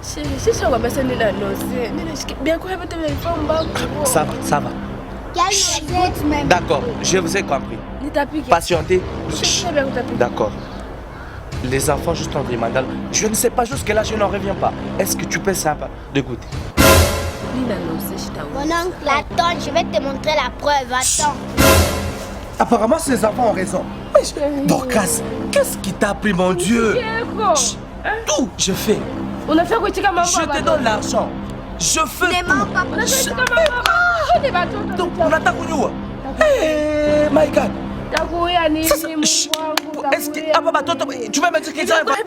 Si ça va passer, elle a nausée. Bien quoi, elle va faire Ça va. D'accord, je vous ai compris. Patientez. D'accord. Les enfants juste en demandant. Je ne sais pas jusque-là, je n'en reviens pas. Est-ce que tu peux sympa de goûter? Mon oncle, attends, je vais te montrer la preuve, attends. Apparemment, ces enfants ont raison. Dorcas, qu'est-ce qui t'a pris, mon Dieu? Tout, je fais. Je te donne l'argent. Je fais tout. Donc, on attaque où? Hey, my God. Est-ce que... Ah, papa, toi, tu vas me dire que ça va... Ça,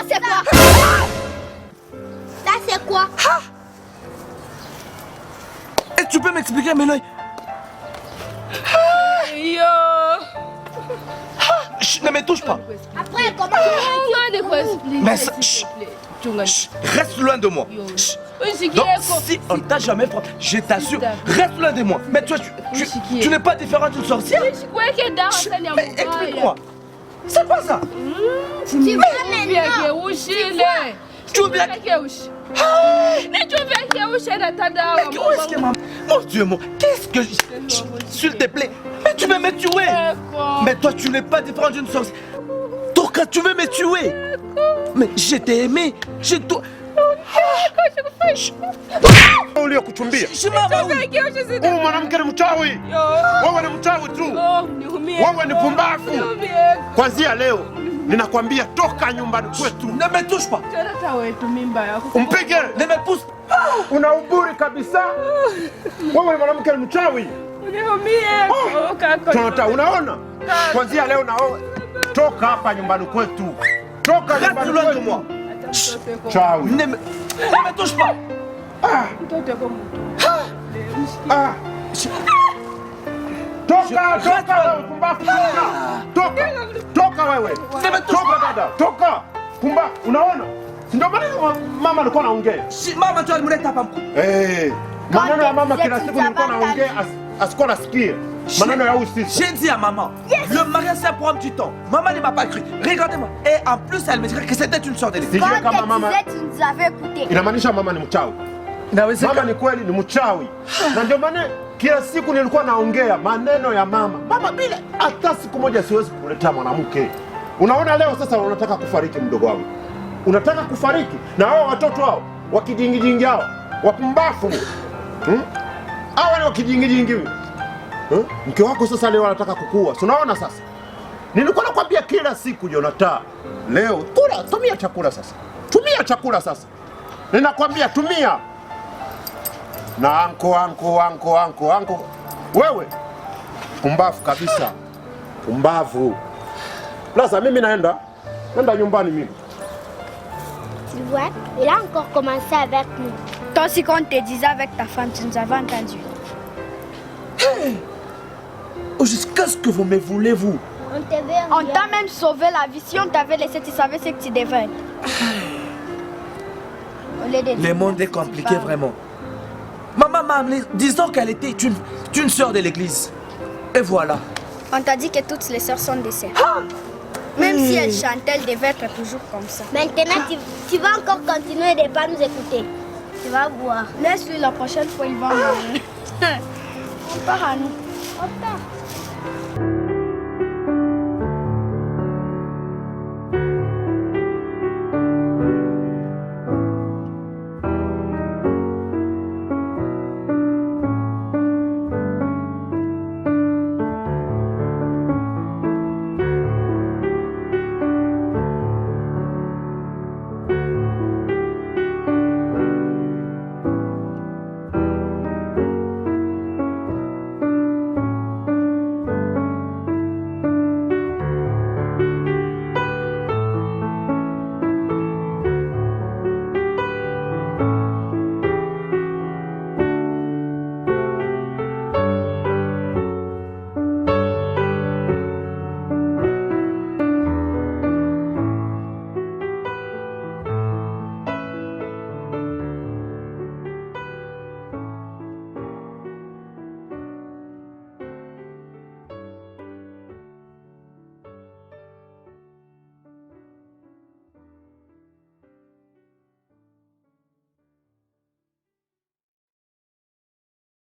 c'est quoi? Ça, c'est quoi? Est-ce que tu peux m'expliquer maintenant? Ne me touche pas. Après, comment mais ça, reste loin de moi. Donc, si on t'a jamais frappé, je t'assure, reste loin de moi. Mais toi, tu n'es pas différent d'une sorcière. Mais explique-moi. C'est quoi ça? Tu veux maintenant? Tu veux bien? Mon Dieu, qu'est-ce que... S'il te plaît, mais tu veux me tuer. Mais toi, tu n'es pas différent d'une sorcière. Dorcas, tu veux me tuer. Mais je t'ai aimé. Je dois... uliokuchumbia huyu mwanamke ni mchawi. Wewe ni mchawi tu. Wewe ni pumbavu. Kwanzia leo ninakwambia toka nyumbani kwetu. Ne me touche pas. Umpige. Ne me pousse. Una uburi kabisa. Wewe ni mwanamke ni mchawi. Unaona? Kwanzia leo na wewe toka hapa nyumbani kwetu. Toka nyumbani kwetu. Chawi. Ne me touche pas. Toka pumbavu. Toka wewe. Toka dada. Toka. Pumbavu. Unaona? Ndio maana mama alikuwa anaongea. Mama tu alimleta hapa mkuu. Maneno ya mama kila siku nilikuwa naongea asikuwa nasikia. J'ai dit à maman, le mariage c'est pour un petit temps. Maman ne m'a pas cru. Regardez-moi. Et en plus, elle me dirait que c'était une sorte de l'église. Quand tu disais, tu nous avais écouté. Inamaanisha mama ni mchawi. Mama ni kweli ni mchawi. Na ndio maana kila siku nilikuwa naongea maneno ya mama. Mama bila hata siku moja siwezi kuletea mwanamke. Unaona leo sasa unataka kufariki mdogo wangu. Unataka kufariki na hao watoto hao wakijingijingi hao wapumbafu. Hao wale wakijingijingi. Mke wako sasa leo anataka kukua. Unaona sasa? Nilikuwa nakwambia kila siku Jonathan. Leo kula, tumia chakula sasa. Tumia chakula sasa. Ninakwambia tumia. Na anko. Wewe pumbavu kabisa. Pumbavu. Sasa mimi naenda nyumbani mimi. Tu vois, il a encore commencé avec nous. Toi aussi quand on te disait avec ta femme, tu nous avais entendu. Hey! Jusqu'à ce que vous me voulez, vous. On t'a même sauvé la vie. Si on t'avait laissé, tu savais ce que tu devais être. Le monde est compliqué vraiment. Maman m'a amené disant qu'elle était une sœur de l'église. Et voilà. On t'a dit que toutes les sœurs sont des sœurs. Même si elle chantait, elle devait être toujours comme ça. Maintenant, tu vas encore continuer de ne pas nous écouter. Tu vas voir. Laisse-lui, la prochaine fois, il va mourir. On part à nous. On part.